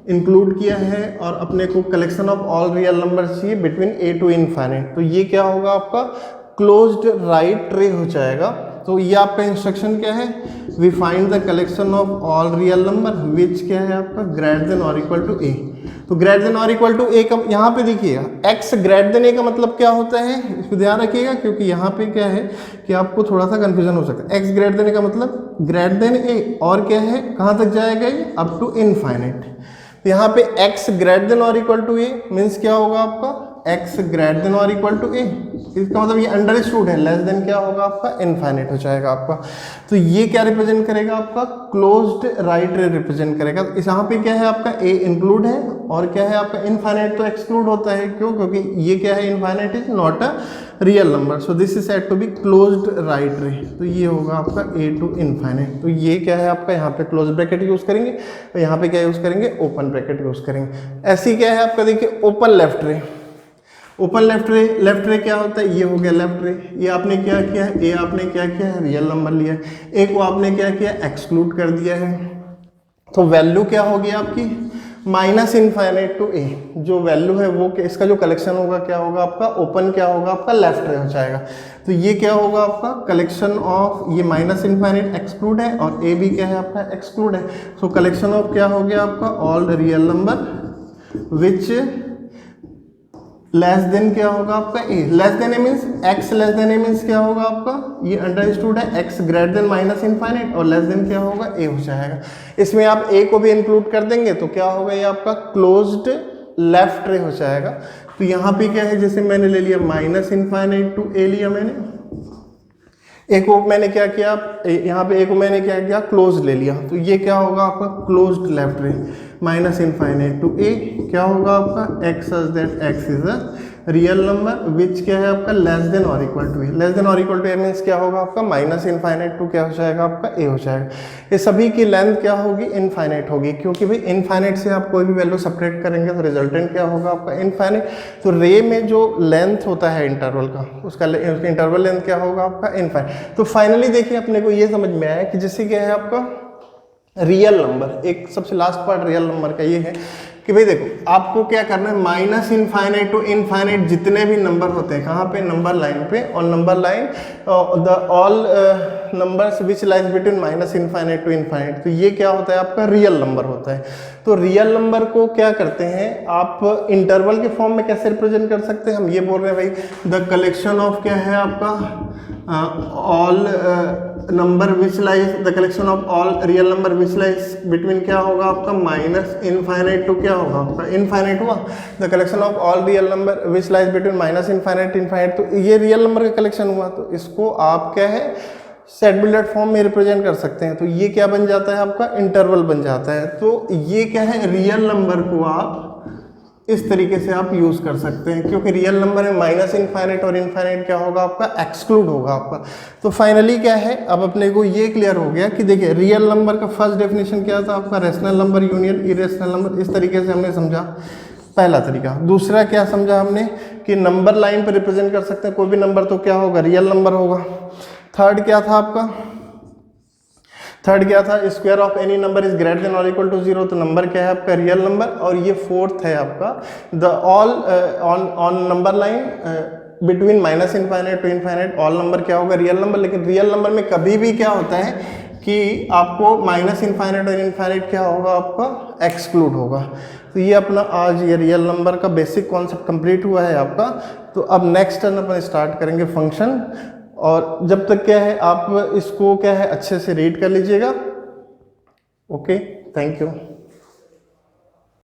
इंक्लूड किया है और अपने को collection of all real number चाहिए बिटवीन ए टू इनफाइनाइट, तो ये क्या होगा आपका क्लोज्ड राइट रे हो जाएगा। तो ये आपका इंस्ट्रक्शन क्या है, we find the collection of all real number which क्या है आपका ग्रेटर देन और इक्वल टू ए। तो ग्रेटर देन और इक्वल टू ए का यहाँ पे देखिएगा एक्स ग्रेटर देन ए का मतलब क्या होता है, इसको ध्यान रखिएगा क्योंकि यहाँ पे क्या है कि आपको थोड़ा सा कंफ्यूजन हो सकता है। एक्स ग्रेटर देन ए का मतलब ग्रेटर देन ए और क्या है कहाँ तक जाएगा ये अप टू इनफाइनाइट। तो यहाँ पे x ग्रेटर देन और इक्वल टू ए मीन्स क्या होगा आपका x ग्रेटर देन और इक्वल टू ए, इसका मतलब ये अंडरस्टूड है, लेस देन क्या होगा आपका इनफाइनाइट हो जाएगा आपका। तो ये क्या रिप्रेजेंट करेगा आपका क्लोज्ड राइट रे रिप्रेजेंट करेगा। तो इस यहाँ पे क्या है आपका a इंक्लूड है और क्या है आपका इनफाइनाइट तो एक्सक्लूड होता है, क्यों, क्योंकि ये क्या है infinite is not a real number, so this is said to be closed right ray. तो ये होगा आपका a टू इनफाइनाइट। तो ये क्या है आपका यहाँ पे क्लोज ब्रैकेट यूज करेंगे और यहाँ पे क्या यूज करेंगे ओपन ब्रैकेट यूज करेंगे। ऐसी क्या है आपका देखिए ओपन लेफ्ट रे, ओपन लेफ्ट रे क्या होता है, ये हो गया लेफ्ट रे। ये आपने क्या किया है, ए आपने क्या किया है, रियल नंबर लिया है, ए को आपने क्या किया, एक्सक्लूड कर दिया है। तो वैल्यू क्या होगी आपकी, माइनस इनफाइनाइट टू ए। जो वैल्यू है वो इसका जो कलेक्शन होगा क्या होगा आपका, ओपन क्या होगा आपका, लेफ्ट रे हो जाएगा। तो ये क्या होगा आपका कलेक्शन ऑफ, ये माइनस इनफाइनाइट एक्सक्लूड है और ए भी क्या है आपका एक्सक्लूड है। सो कलेक्शन ऑफ क्या हो गया आपका, ऑल रियल नंबर विच लेस देन क्या होगा आपका ए। लेस देन ए मीन्स एक्स लेस देन ए मीन्स क्या होगा आपका, ये अंडरस्टूड है, x greater than minus infinite और लेस देन क्या होगा ए हो जाएगा। इसमें आप ए को भी इंक्लूड कर देंगे तो क्या होगा, ये आपका क्लोज्ड लेफ्ट रे हो जाएगा। तो यहाँ पे क्या है, जैसे मैंने ले लिया माइनस इनफाइनाइट टू ए लिया मैंने, ए को मैंने क्या किया, यहाँ पे ए को मैंने क्या किया, क्लोज ले लिया। तो ये क्या होगा आपका closed left ray, minus infinite to A क्या होगा आपका, x such that x is a real number which क्या है आपका, लेस देन और equal to A. Less than और इक्वल टू ए मीन्स क्या होगा आपका, माइनस इनफाइनाइट टू क्या हो जाएगा आपका, ए हो जाएगा। ये सभी की लेंथ क्या होगी, इनफाइनाइट होगी, क्योंकि भाई इनफाइनाइट से आप कोई भी वैल्यू सपरेट करेंगे तो रिजल्टेंट क्या होगा आपका, इनफाइनाइट। तो रे में जो लेंथ होता है इंटरवल का, उसका इंटरवल लेंथ क्या होगा आपका, इनफाइनाइट। तो फाइनली देखिए अपने को ये समझ में आया कि जैसे क्या है आपका रियल नंबर, एक सबसे लास्ट पार्ट रियल नंबर का ये है कि भाई देखो आपको क्या करना है, माइनस इनफाइनाइट टू इनफाइनाइट जितने भी नंबर होते हैं कहाँ पे, नंबर लाइन पे, और number line the all numbers which lies between minus infinite to infinite. तो ये क्या होता है आपका रियल नंबर होता है। तो रियल नंबर को क्या करते हैं आप, इंटरवल के फॉर्म में कैसे रिप्रेजेंट कर सकते हैं, हम ये बोल रहे हैं भाई द कलेक्शन ऑफ क्या है आपका all number which lies, the collection of all real number which lies between क्या होगा आपका, माइनस इनफाइनाइट टू क्या होगा आपका, इनफाइनाइट हुआ। The collection of all real number which lies between minus infinite infinite, तो ये रियल नंबर का कलेक्शन हुआ। तो इसको आप क्या है सेट बिल्डेड फॉर्म में रिप्रेजेंट कर सकते हैं। तो ये क्या बन जाता है आपका, इंटरवल बन जाता है। तो ये क्या है, रियल नंबर को आप इस तरीके से आप यूज कर सकते हैं, क्योंकि रियल नंबर में माइनस इनफाइनाइट और इनफाइनाइट क्या होगा आपका, एक्सक्लूड होगा आपका। तो फाइनली क्या है, अब अपने को ये क्लियर हो गया कि देखिए रियल नंबर का फर्स्ट डेफिनेशन क्या था आपका, rational number union irrational number. इस तरीके से हमने समझा पहला तरीका। दूसरा क्या समझा हमने कि नंबर लाइन पर रिप्रेजेंट कर सकते हैं कोई भी नंबर, तो क्या होगा, रियल नंबर होगा। थर्ड क्या था आपका, थर्ड क्या था, square of any number is greater than और इक्वल टू जीरो। तो नंबर क्या है आपका, रियल नंबर। और ये फोर्थ है आपका the all on number line between minus infinite to infinite all number क्या होगा, रियल नंबर। लेकिन रियल नंबर में कभी भी क्या होता है कि आपको माइनस इनफाइनाइट और इनफाइनाइट क्या होगा आपका, एक्सक्लूड होगा। तो ये अपना आज ये रियल नंबर का बेसिक कॉन्सेप्ट कंप्लीट हुआ है आपका। तो अब नेक्स्ट टर्न अपन स्टार्ट करेंगे फंक्शन। और जब तक क्या है आप इसको क्या है अच्छे से रीड कर लीजिएगा। Okay, thank you.